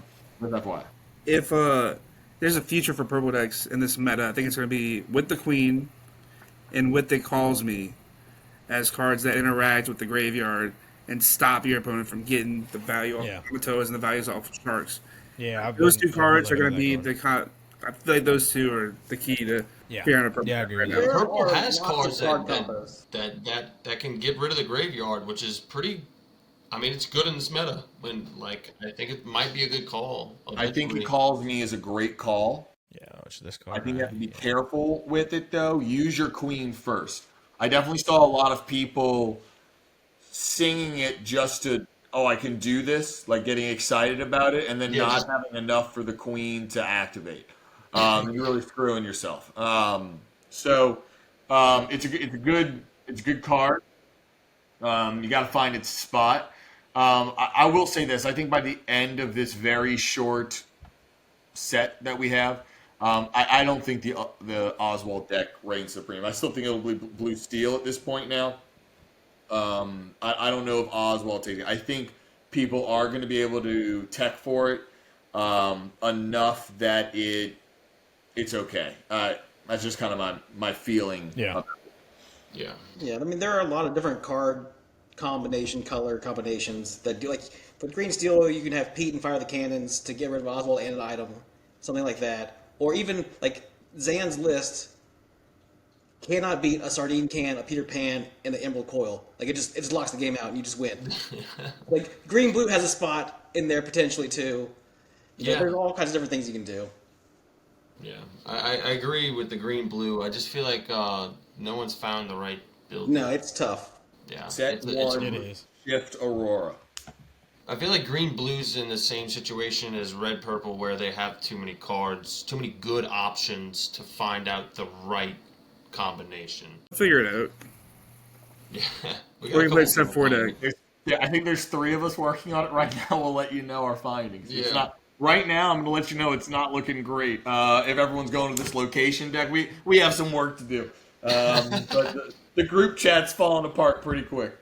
D: that's why.
F: If there's a future for purple decks in this meta, I think it's going to be with the Queen and with It Calls Me as cards that interact with the graveyard and stop your opponent from getting the value off
G: Yeah.
F: Comatose and the values off of Sharks.
G: Yeah,
F: Those two cards are
G: looking
F: going to
G: at
F: be
G: that card.
F: I feel like those two are the key to
G: Yeah.
F: figuring out a purple
G: Yeah, I
F: deck
G: agree
F: right
G: with
F: now.
G: that.
C: Purple
E: are
C: has
E: lots of
C: cards
E: card
C: that,
E: combos.
C: that can get rid of the graveyard, which is pretty. I mean, it's good in this meta. When I think it might be a good call.
D: I think
C: eventually.
D: It Calls Me is a great call.
G: Yeah, it's this card.
D: I think you have to be
G: right?
D: careful with it, though. Use your Queen first. I definitely saw a lot of people singing it just to, oh, I can do this, like getting excited about it, and then
C: Yeah,
D: not
C: just-
D: having enough for the Queen to activate. You're really screwing yourself. It's a good card. You got to find its spot. I will say this: I think by the end of this very short set that we have, I don't think the Oswald deck reigns supreme. I still think it'll be blue steel at this point now. I don't know if Oswald takes it. I think people are going to be able to tech for it enough that it's okay. That's just kind of my feeling.
G: Yeah.
C: Yeah.
E: Yeah, I mean there are a lot of different card color combinations that do like for green steel you can have Pete and fire the cannons to get rid of Oswald and an item, something like that, or even like Zan's list cannot beat a sardine can, a Peter Pan, and the Emerald Coil. Like it just locks the game out and you just win. Like green blue has a spot in there potentially too.
C: Yeah.
E: There's all kinds of different things you can do.
C: Yeah, I agree with the green blue. I just feel like no one's found the right build.
E: No, it's tough.
C: Yeah,
D: Set
C: it's
D: one,
G: It is.
D: shift Aurora.
C: I feel like green blue's in the same situation as red purple, where they have too many cards, too many good options to find out the right combination.
F: Figure it out.
C: Yeah, we
F: Or you
C: got a
F: play
C: couple
F: step
C: people
F: 4
C: playing.
F: deck.
D: Yeah, I think there's 3 of us working on it right now. We'll let you know our findings. It's
C: Yeah.
D: not right now. I'm going to let you know it's not looking great. If everyone's going to this location deck, we have some work to do. But the group chat's falling apart pretty quick.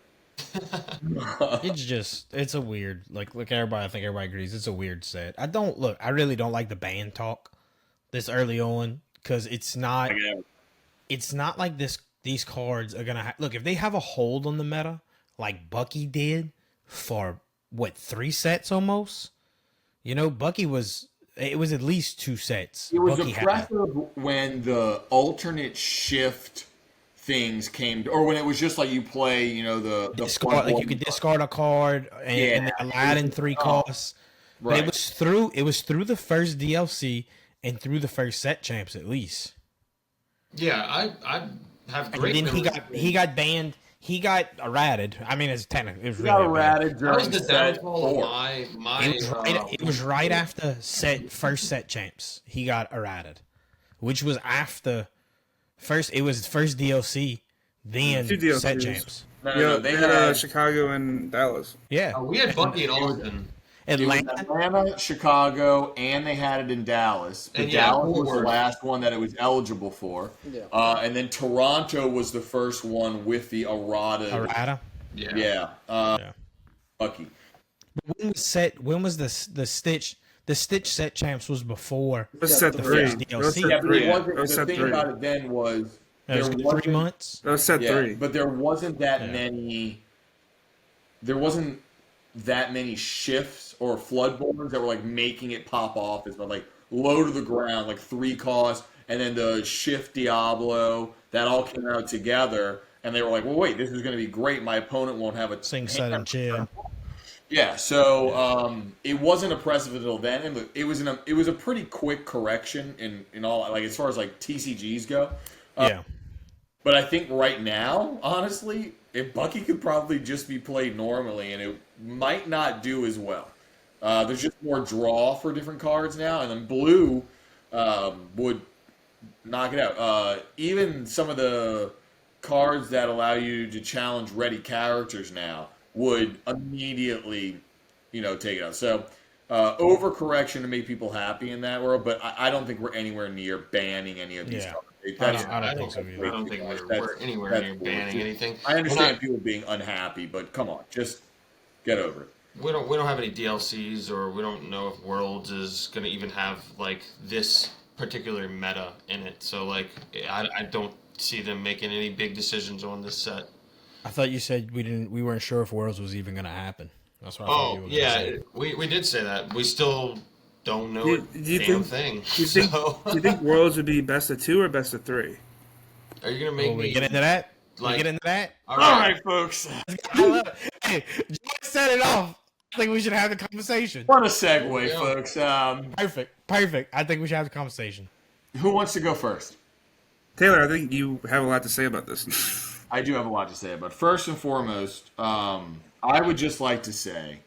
G: It's a weird, look, everybody, I think everybody agrees, it's a weird set. I really don't like the band talk this early on, because it's not like these cards are going to look, if they have a hold on the meta, like Bucky did for, 3 sets almost? Bucky it was at least 2 sets.
D: It was
G: Bucky had.
D: impressive when the alternate shift things came, or when it was just like you play, the
G: Discard, like you could discard a card and then Aladdin 3 costs. But
D: right.
G: it was through the first DLC and through the first set champs at least.
C: Yeah, I have great.
G: And then
C: memories.
G: he got banned. He got errated. I mean, it's technically it was
D: He
G: really
D: got
G: bad.
D: errated
C: That was
D: during
C: the
D: set
C: downfall
D: 4.
C: of my.
G: It was right after first set champs. He got errated, which was after first. It was first DLC, then
F: 2 DLCs.
G: set champs.
D: No,
F: They had Chicago and Dallas.
G: Yeah,
C: We had Bucky in Austin.
D: It was
G: Atlanta.
D: Atlanta, Chicago, and they had it in Dallas. But
C: And yeah,
D: Dallas was the
C: Fort Worth.
D: last one that it was eligible for.
E: Yeah.
D: And then Toronto was the first one with the errata.
G: Errata.
C: Yeah.
D: Yeah.
G: Yeah.
D: Bucky.
G: When was the Stitch? The Stitch set champs was before.
F: That was set
E: the
F: 3.
G: first
F: That was
G: DLC.
F: set
D: Yeah, but
F: 3.
D: it wasn't,
F: That was
D: the
F: set
D: thing
F: 3.
D: about it then was
G: That was
D: there
G: 3
D: wasn't-
G: months.
F: That was set 3.
D: but there wasn't that
G: Yeah.
D: many. There wasn't that many shifts or floodborns that were like making it pop off. It's like low to the ground, like 3 costs, and then the shift Diablo that all came out together, and they were like, "Well, wait, this is going to be great. My opponent won't have a
G: Sing set and chill.
D: Yeah, so it wasn't oppressive until then, and look, it was a pretty quick correction in all, like as far as like TCGs go.
G: Yeah.
D: But I think right now, honestly, if Bucky could probably just be played normally, and it might not do as well. There's just more draw for different cards now, and then blue would knock it out. Even some of the cards that allow you to challenge ready characters now would immediately, take it out. So overcorrection to make people happy in that world, but I don't think we're anywhere near banning any of these
G: Yeah.
D: cards.
G: I don't think so
C: I
G: either.
C: don't think we're anywhere
D: that's
C: near
D: bullshit.
C: banning anything.
D: I understand
C: We're not-
D: people being unhappy, but come on, just get over it.
C: we don't have any DLCs, or we don't know if Worlds is going to even have like this particular meta in it. So like I don't see them making any big decisions on this set.
G: I thought you said we weren't sure if Worlds was even going to happen. That's what I thought you
C: Oh
G: were
C: yeah,
G: gonna say.
C: we did say that. We still don't know
F: Do,
C: a
F: do you
C: damn
F: think?
C: thing.
F: Do you think?
C: So
F: Do you think Worlds would be best of 2 or best of 3?
C: are you going to make
G: Will we
C: me
G: get into that?
C: like-
G: We get into that?
C: All
D: All
C: right.
D: right, folks.
G: I love it. Hey, Joy set it off. I think we should have the conversation.
D: What a segue,
C: Yeah.
D: folks.
G: Perfect. I think we should have the conversation.
D: Who wants to go first?
F: Taylor, I think you have a lot to say about this.
D: I do have a lot to say about it. First and foremost, I would just like to say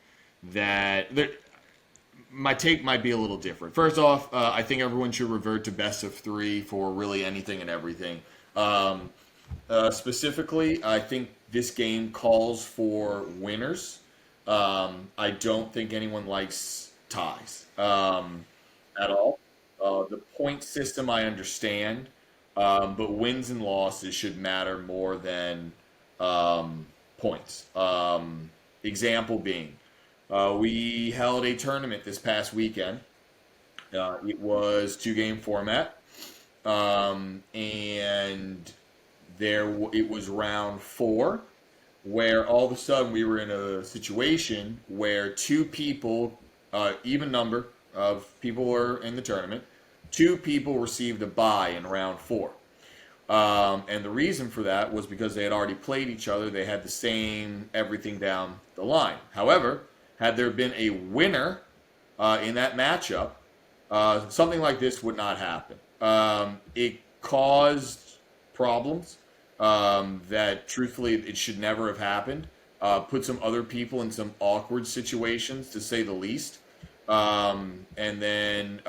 D: that my take might be a little different. First off, I think everyone should revert to best of 3 for really anything and everything. Specifically, I think this game calls for winners. I don't think anyone likes ties at all. The point system I understand, but wins and losses should matter more than points. Example being, we held a tournament this past weekend. It was 2-game format, and it was round 4, where all of a sudden we were in a situation where 2 people, even number of people were in the tournament, 2 people received a bye in round 4. And the reason for that was because they had already played each other. They had the same everything down the line. However, had there been a winner in that matchup, something like this would not happen. It caused problems that, truthfully, it should never have happened. Put some other people in some awkward situations, to say the least. And then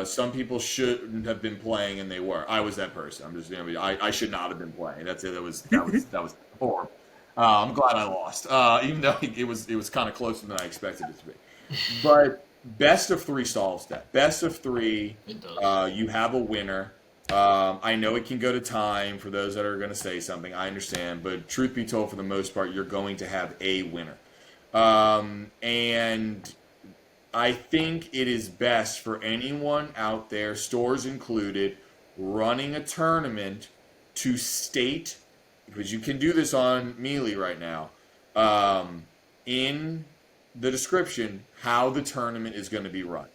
D: some people shouldn't have been playing, and they were. I was that person. I'm just I should not have been playing. That's it. That was horrible. I'm glad I lost, even though it was kind of closer than I expected it to be. But best of 3 solves that. Best of 3, you have a winner. I know it can go to time for those that are going to say something. I understand, but truth be told, for the most part, you're going to have a winner. And I think it is best for anyone out there, stores included, running a tournament to state, because you can do this on Melee right now, in the description, how the tournament is going to be run.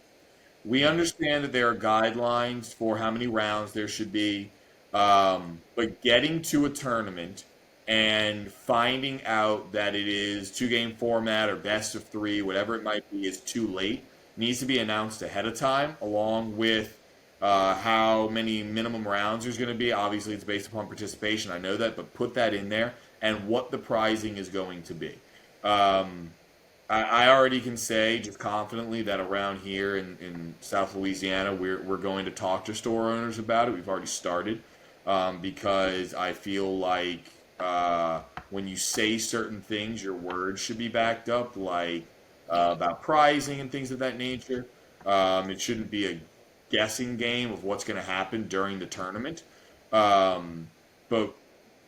D: We understand that there are guidelines for how many rounds there should be, but getting to a tournament and finding out that it is 2-game format or best of 3, whatever it might be, is too late. Needs to be announced ahead of time, along with how many minimum rounds there's going to be. Obviously, it's based upon participation. I know that, but put that in there, and what the prizing is going to be. I already can say just confidently that around here in South Louisiana, we're going to talk to store owners about it. We've already started, because I feel like when you say certain things, your words should be backed up, like about pricing and things of that nature. It shouldn't be a guessing game of what's going to happen during the tournament.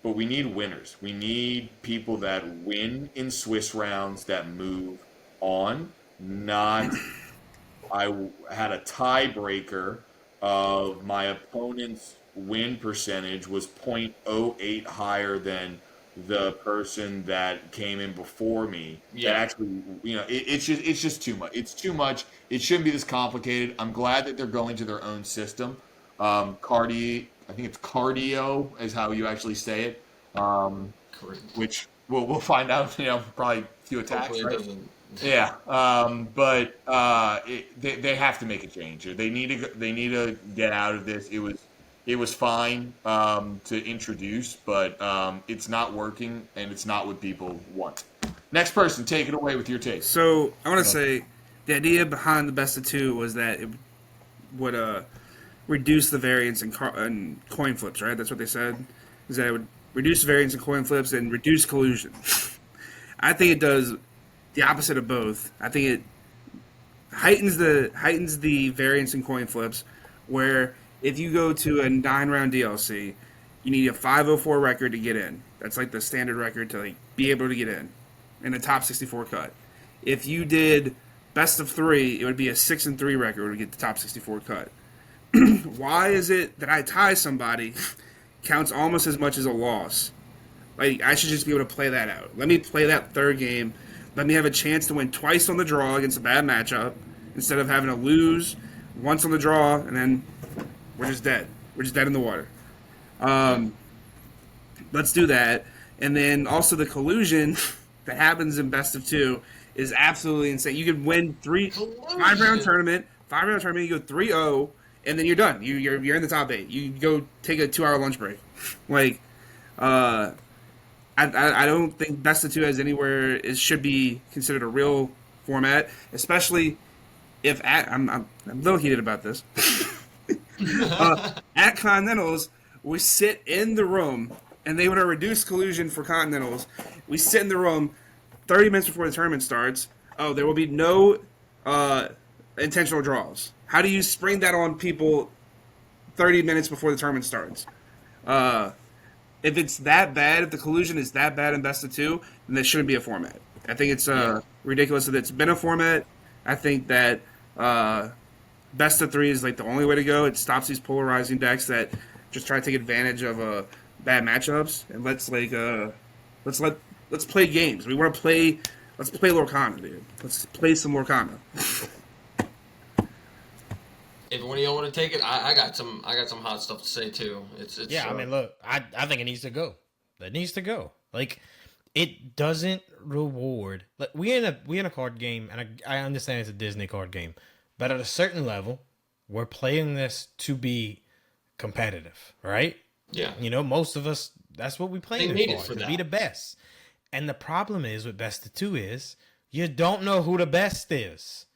D: But we need winners. We need people that win in Swiss rounds, that move on. Not, I had a tiebreaker of my opponent's win percentage was 0.08 higher than the person that came in before me.
C: Yeah.
D: That actually, it's just too much. It's too much. It shouldn't be this complicated. I'm glad that they're going to their own system. I think it's cardio is how you actually say it. Which we'll find out. Probably a few attacks.
C: Hopefully it
D: Right?
C: doesn't.
D: Yeah, but they have to make a change. They need to get out of this. It was fine to introduce, but it's not working, and it's not what people want. Next person, take it away with your take.
F: So I want to say the idea behind the best of 2 was that it would reduce the variance in coin flips, right? That's what they said. Is that it would reduce the variance in coin flips and reduce collusion. I think it does the opposite of both. I think it heightens the variance in coin flips, where if you go to a 9-round DLC, you need a 504 record to get in. That's like the standard record to like be able to get in the top 64 cut. If you did best of 3, it would be a 6-3 record to get the top 64 cut. Why is it that I tie somebody counts almost as much as a loss? Like, I should just be able to play that out. Let me play that third game. Let me have a chance to win twice on the draw against a bad matchup instead of having to lose once on the draw and then we're just dead. We're just dead in the water. Let's do that. And then also the collusion that happens in best of 2 is absolutely insane. You could win 5-round tournament, you go 3-0, and then you're done. You're in the top 8. You go take a 2-hour lunch break. Like, I don't think best of 2 has anywhere it should be considered a real format, especially if I'm a little heated about this. At Continentals, we sit in the room, and they would have reduced collusion for Continentals. We sit in the room 30 minutes before the tournament starts. Oh, there will be no intentional draws. How do you spring that on people 30 minutes before the tournament starts? If it's that bad, if the collusion is that bad in best of 2, then there shouldn't be a format. I think it's ridiculous that it's been a format. I think that best of 3 is like the only way to go. It stops these polarizing decks that just try to take advantage of bad matchups, and let's play games. We want to play. Let's play Lorcana, dude. Let's play some Lorcana.
C: If one of y'all want to take it, I got some hot stuff to say too. It's
G: I mean, look, I think it needs to go. It needs to go. Like, it doesn't reward. Like, we in a card game, and I understand it's a Disney card game, but at a certain level, we're playing this to be competitive, right?
C: Yeah.
G: You know, most of us, that's what we play it for to be the best. And the problem is with best of 2 is you don't know who the best is.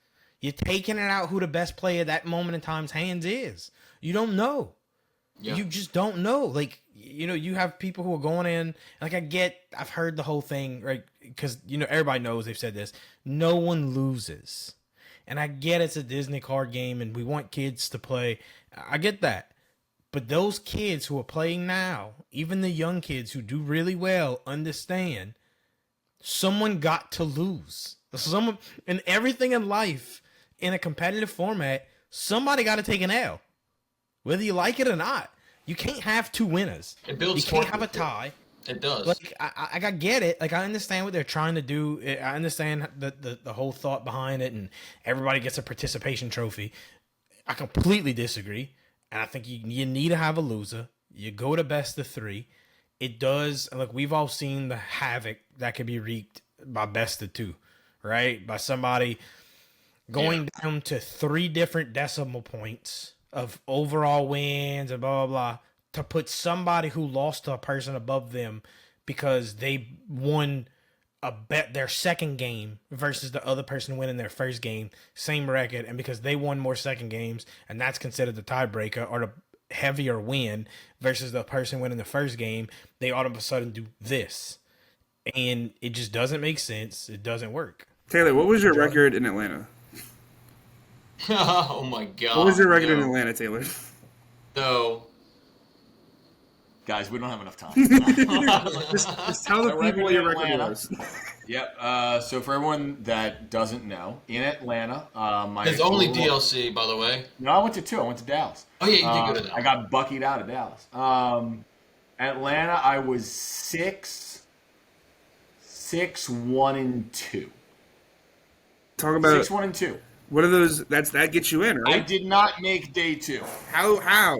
G: You're taking it out who the best player at that moment in time's hands is. You don't know. Yeah. You just don't know. Like, you know, you have people who are going in. Like, I've heard the whole thing, right? Because, you know, everybody knows they've said this. No one loses. And I get it's a Disney card game and we want kids to play. I get that. But those kids who are playing now, even the young kids who do really well, understand someone got to lose. Someone, and everything in life, in a competitive format, somebody got to take an L. Whether you like it or not. You can't have 2 winners.
C: It builds.
G: You can't have a tie.
C: It does.
G: Like, I get it. Like, I understand what they're trying to do. I understand the whole thought behind it, and everybody gets a participation trophy. I completely disagree. And I think you need to have a loser. You go to best of 3. It does. Look, we've all seen the havoc that can be wreaked by best of 2, right? By somebody going down to 3 different decimal points of overall wins and blah, blah, blah, to put somebody who lost to a person above them because they won their second game versus the other person winning their first game, same record, and because they won more second games, and that's considered the tiebreaker or the heavier win versus the person winning the first game, they all of a sudden do this. And it just doesn't make sense. It doesn't work.
F: Taylor, what was your record in Atlanta?
C: Oh my god.
F: What was your record in Atlanta, Taylor?
C: No.
D: Guys, we don't have enough time.
F: just tell the people what your record was.
D: Yep. So for everyone that doesn't know, in Atlanta,
C: There's only DLC, by the way.
D: No, I went to 2. I went to Dallas.
C: Oh yeah, you did go to that.
D: I got buckied out of Dallas. Atlanta, I was 6-1-2.
F: Talk about
D: 6-1-2.
F: What are those? That gets you in, right?
D: I did not make day 2.
F: How?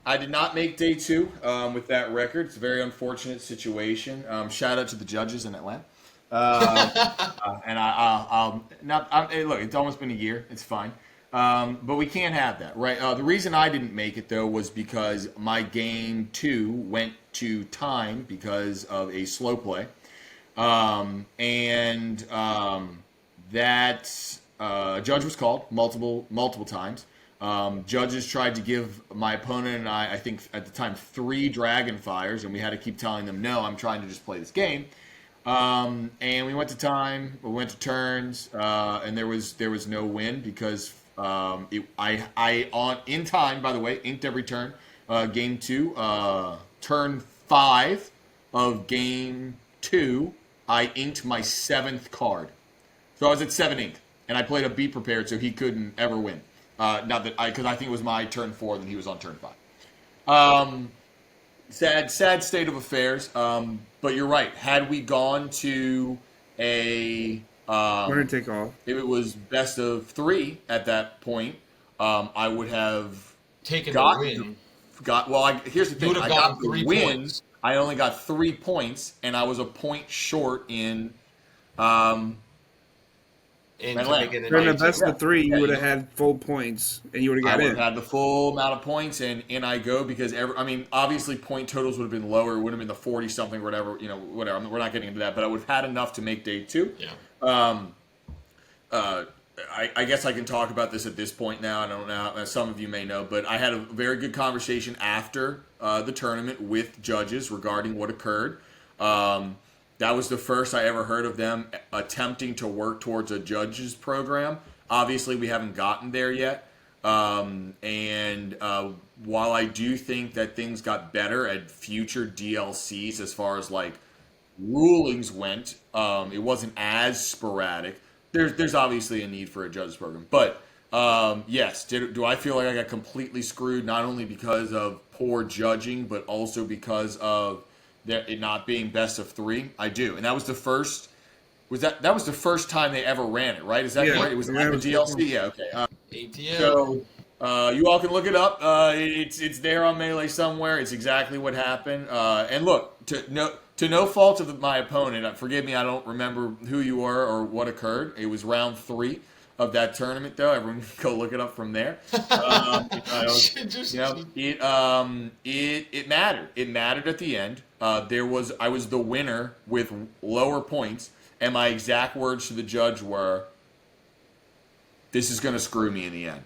D: I did not make day 2 with that record. It's a very unfortunate situation. Shout out to the judges in Atlanta. And I'll look. It's almost been a year. It's fine. But we can't have that, right? The reason I didn't make it though was because my game 2 went to time because of a slow play, that judge was called multiple times. Judges tried to give my opponent and I think at the time 3 dragon fires, and we had to keep telling them, no, I'm trying to just play this game. And we went to time, we went to turns, and there was no win because I on in time, by the way, inked every turn. Game 2, turn 5 of game 2, I inked my 7th card. So I was at 7 ink, and I played a Be Prepared, so he couldn't ever win. Not that because I think it was my turn 4, then he was on turn 5. Sad state of affairs. But you're right. Had we gone to a
F: Winner take all.
D: if it was best of 3 at that point, I would have
C: Taking
D: got
C: the win.
D: Here's the thing.
C: would have
D: I got
C: gotten
D: the
C: 3
D: win.
C: points.
D: I only got 3 points, and I was a point short in. Um,
C: And
D: Man,
C: to make it
F: During the
C: an
F: best of 3, you
D: Yeah,
F: would have had full points, and you would have
D: I
F: got
D: would
F: in.
D: have had the full amount of points, and in I go because obviously point totals would have been lower. It would have been the 40 something, or whatever. Whatever. We're not getting into that, but I would have had enough to make day 2.
C: Yeah.
D: I guess I can talk about this at this point now. I don't know. Some of you may know, but I had a very good conversation after the tournament with judges regarding what occurred. That was the first I ever heard of them attempting to work towards a judges program. Obviously, we haven't gotten there yet. While I do think that things got better at future DLCs as far as like rulings went, it wasn't as sporadic. There's obviously a need for a judges program, but yes, do I feel like I got completely screwed not only because of poor judging, but also because of it not being best of 3? I do, and that was the first. That was the first time they ever ran it, right? Is that right? It was
F: yeah,
D: at
F: it
D: the
F: was
D: DLC. Yeah, okay.
C: ATL.
D: So you all can look it up. It's there on Melee somewhere. It's exactly what happened. And look, to no fault of my opponent. Forgive me, I don't remember who you were or what occurred. It was round 3 of that tournament, though. Everyone can go look it up from there. It mattered. It mattered at the end. I was the winner with lower points, and my exact words to the judge were, "This is going to screw me in the end."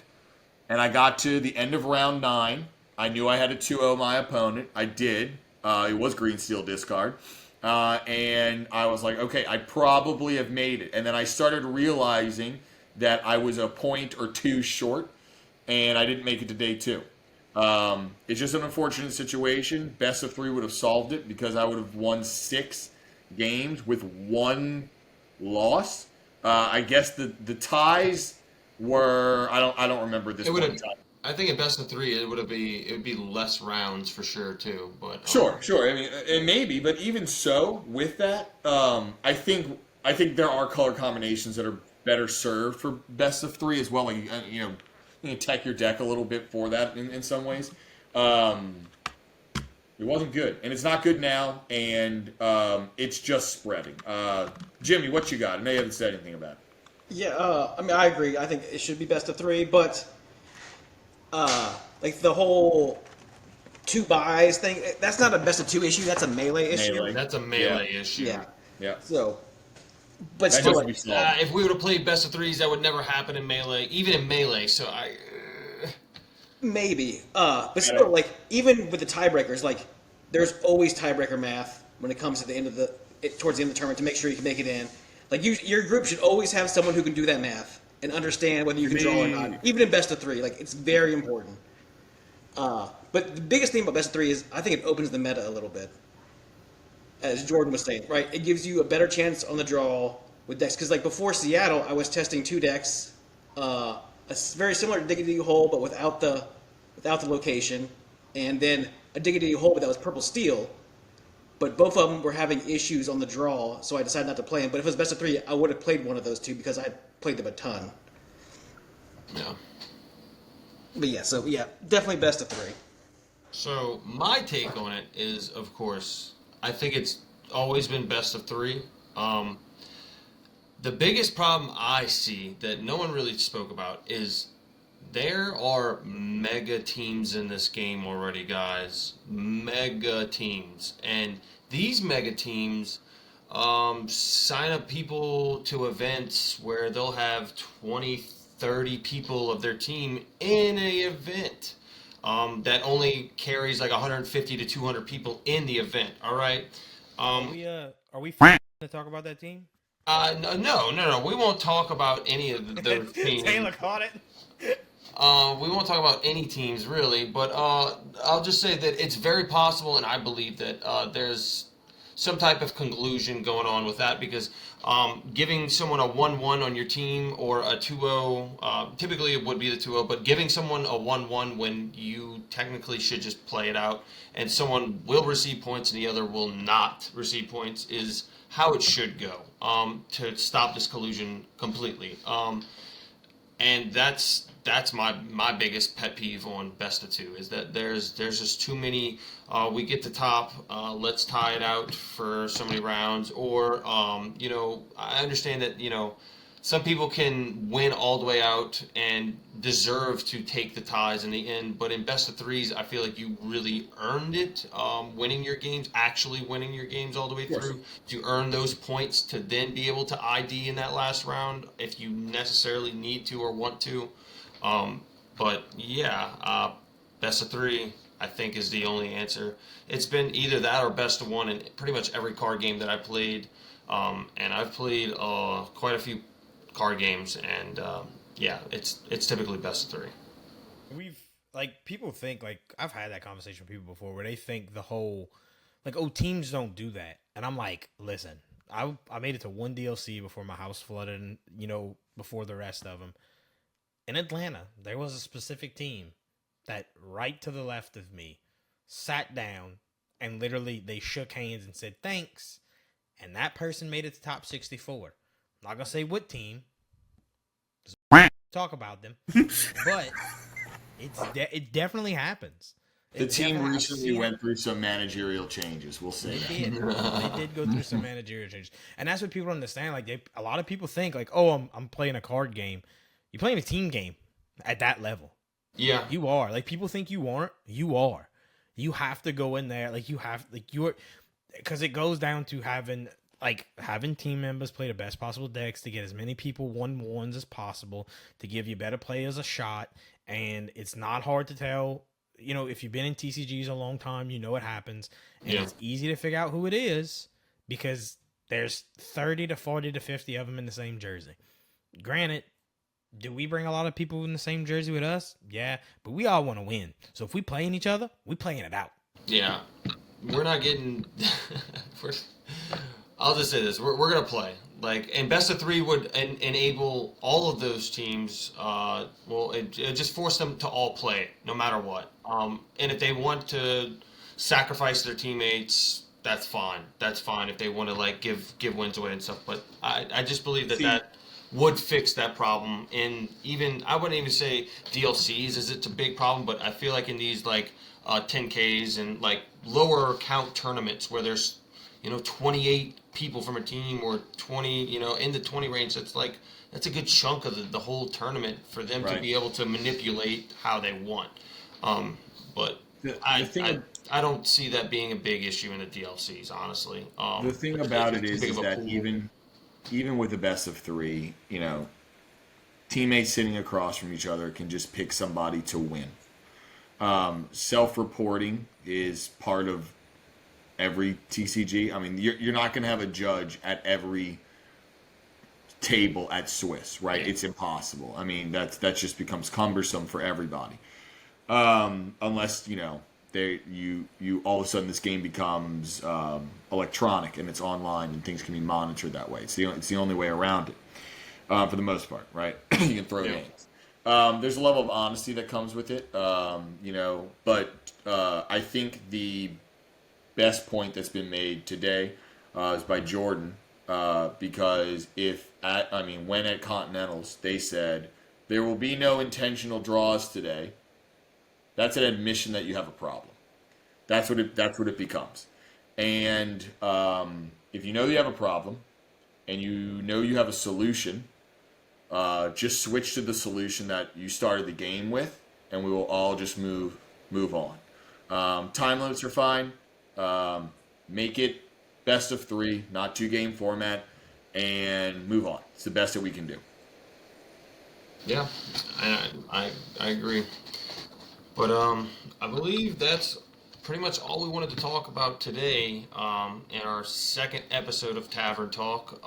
D: And I got to the end of round 9. I knew I had to 2-0 my opponent. I did. It was green steel discard. And I was like, okay, I probably have made it. And then I started realizing that I was a point or 2 short, and I didn't make it to day 2. It's just an unfortunate situation. Best of 3 would have solved it because I would have won 6 games with 1 loss. I guess the ties were I don't remember this.
C: It would have.
D: Time.
C: I think at best of 3, it would be less rounds for sure too. But
D: Sure. I mean, it may be, but even so, with that, I think there are color combinations that are better served for best of 3 as well. Like you can tech your deck a little bit for that in some ways. It wasn't good, and it's not good now, and it's just spreading. Jimmy, what you got? I know you haven't said anything about it.
E: Yeah, I mean, I agree. I think it should be best of 3, but like the whole 2 buys thing, that's not a best of 2 issue. That's a melee issue.
D: Melee.
C: that's a melee issue.
E: Yeah.
D: Yeah.
E: So, but
D: That
E: still,
D: needs to be
E: like,
D: solved.
C: If we would have played best of 3s, that would never happen in melee, even in melee. So
E: maybe. But still, like, even with the tiebreakers, like, there's always tiebreaker math when it comes to the end of towards the end of the tournament to make sure you can make it in. Like, your group should always have someone who can do that math and understand whether you can draw or not. Even in best of 3, like, it's very important. But the biggest thing about best of 3 is I think it opens the meta a little bit. As Jordan was saying, right? It gives you a better chance on the draw with decks. Because, like, before Seattle, I was testing 2 decks. Very similar to Diggity Hole, but without the location. And then a Diggity Hole, but that was purple steel. But both of them were having issues on the draw, so I decided not to play them. But if it was best of 3, I would have played one of those 2 because I played them a ton.
C: yeah.
E: But yeah, definitely best of 3.
C: So my take on it is, of course, I think it's always been best of 3. The biggest problem I see that no one really spoke about is there are mega teams in this game already, guys. Mega teams. And these mega teams sign up people to events where they'll have 20, 30 people of their team in a event that only carries like 150 to 200 people in the event, all right?
G: Are we to talk about that team?
C: No. We won't talk about any of those teams.
G: Taylor caught it.
C: we won't talk about any teams really, but I'll just say that it's very possible, and I believe that there's some type of conclusion going on with that because giving someone a 1-1 on your team or a 2-0, typically it would be the 2-0, but giving someone a 1-1 when you technically should just play it out and someone will receive points and the other will not receive points is how it should go to stop this collusion completely. And that's my biggest pet peeve on best of two is that there's just too many. We get the top, let's tie it out for so many rounds, or I understand that some people can win all the way out and deserve to take the ties in the end, but in best of threes, I feel like you really earned it, actually winning your games all the way through. To earn those points to then be able to ID in that last round if you necessarily need to or want to. But yeah, best of three, I think, is the only answer. It's been either that or best of one in pretty much every card game that I played. And I've played quite a few card games, and it's typically best of three.
G: People think, I've had that conversation with people before where they think the whole, teams don't do that. And I'm like, listen, I made it to one DLC before my house flooded, and, before the rest of them. In Atlanta, there was a specific team that right to the left of me sat down and literally they shook hands and said thanks, and that person made it to top 64. I'm not gonna say what team. Just talk about them, but it definitely happens.
D: The team recently went through some managerial changes. We'll say
G: they did go through some managerial changes, and that's what people don't understand. A lot of people think I'm playing a card game. You're playing a team game at that level.
C: Yeah,
G: you are. People think you aren't. You are. You have to go in there. Because it goes down to having team members play the best possible decks to get as many people 1-1s as possible to give you better players a shot. And it's not hard to tell. If you've been in TCGs a long time, it happens. And it's easy to figure out who it is because there's 30 to 40 to 50 of them in the same jersey. Granted, do we bring a lot of people in the same jersey with us? Yeah, but we all want to win. So if we playing each other, we playing it out.
C: Yeah, we're not getting. I'll just say this: we're gonna play. And best of three would enable all of those teams. It just force them to all play, no matter what. And if they want to sacrifice their teammates, that's fine. That's fine if they want to give wins away and stuff. But I just believe that would fix that problem. In even I wouldn't even say DLCs is it's a big problem, but I feel like in these 10Ks and lower count tournaments where there's 28 people from a team or 20 in the 20 range, that's a good chunk of the whole tournament for them to be able to manipulate how they want. But I don't see that being a big issue in the DLCs, honestly.
D: The thing about it is that even with the best of three, teammates sitting across from each other can just pick somebody to win. Self-reporting is part of every TCG. I mean, you're not going to have a judge at every table at Swiss, right? Yeah. It's impossible. I mean, that just becomes cumbersome for everybody. Unless, you all of a sudden this game becomes electronic and it's online and things can be monitored that way. It's the only way around it for the most part, right? You can throw games. There's a level of honesty that comes with it, but I think the best point that's been made today is by Jordan, because when at Continentals they said there will be no intentional draws today, that's an admission that you have a problem. That's what it becomes. And if you know you have a problem and you know you have a solution, just switch to the solution that you started the game with, and we will all just move on. Time limits are fine. Make it best of three, not 2-game format, and move on. It's the best that we can do.
C: Yeah, I agree. But I believe that's pretty much all we wanted to talk about today in our second episode of Tavern Talk.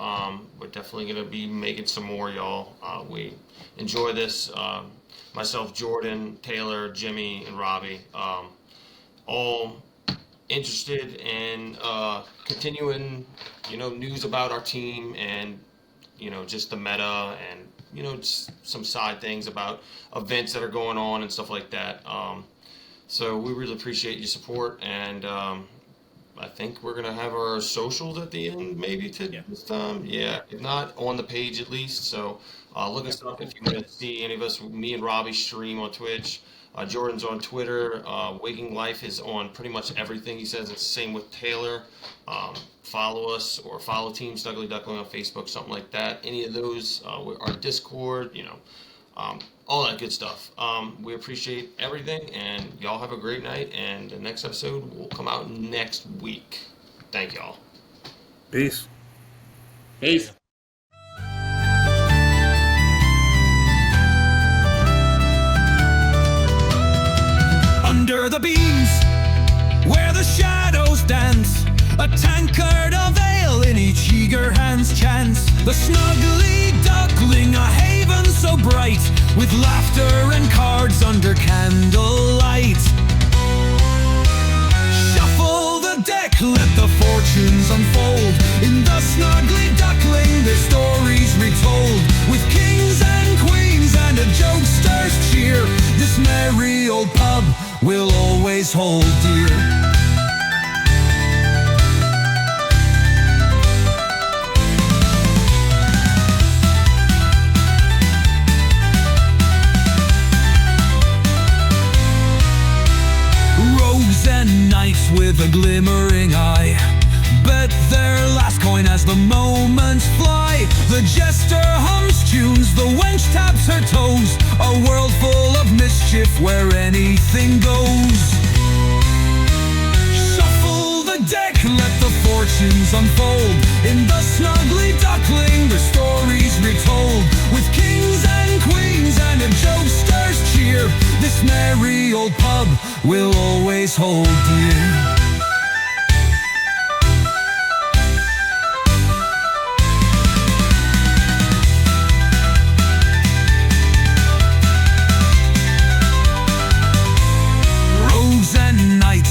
C: We're definitely going to be making some more, y'all. We enjoy this. Myself, Jordan, Taylor, Jimmy, and Robbie, all interested in continuing, news about our team and, just the meta and, just some side things about events that are going on and stuff like that. So we really appreciate your support, and I think we're gonna have our socials at the end, maybe this time. Yeah, if not on the page at least. So look us up if you want to see any of us. Me and Robbie stream on Twitch. Jordan's on Twitter. Waking Life is on pretty much everything. He says it's the same with Taylor. Follow us or follow Team Snuggly Duckling on Facebook, something like that. Any of those, our Discord, all that good stuff. We appreciate everything, and y'all have a great night. And the next episode will come out next week. Thank y'all.
F: Peace.
D: Peace.
H: Under the beams, where the shadows dance, a tankard of ale in each eager hand's chance. The snuggly duckling, a haven so bright, with laughter and cards under candlelight. Shuffle the deck, let the fortunes unfold. In the snuggly duckling, their stories retold, with kings and queens and a jokester's cheer. This merry old pub will always hold dear. Rogues and knights with a glimmering eye bet their last coin as the moments fly. The jester hums tunes, the wench taps her toes. A world full of mischief where anything goes. Shuffle the deck, let the fortunes unfold. In the snuggly duckling, the stories retold, with kings and queens and a jokester's cheer. This merry old pub will always hold dear.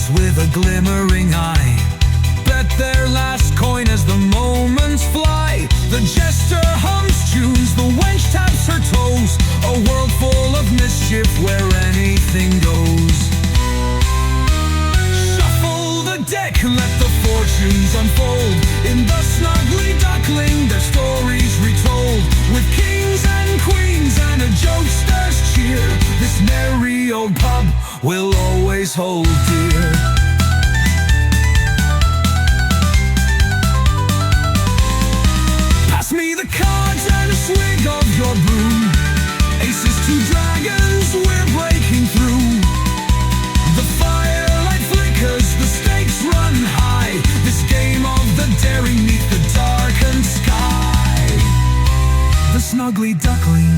H: With a glimmering eye bet their last coin as the moments fly. The jester hums tunes, the wench taps her toes. A world full of mischief where anything goes. Shuffle the deck, let the fortunes unfold. In the snuggly duckling, their stories retold, with kings and queens and a jokester's cheer. This merry old pub will always hold dear. Pass me the cards and a swig of your brew. Aces to dragons, we're breaking through. The firelight flickers, the stakes run high. This game of the daring neath the darkened sky. The snuggly duckling,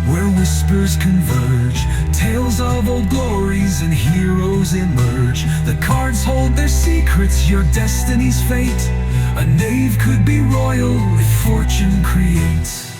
H: where whispers converge, tales of old glories and heroes emerge. The cards hold their secrets, your destiny's fate. A knave could be royal if fortune creates.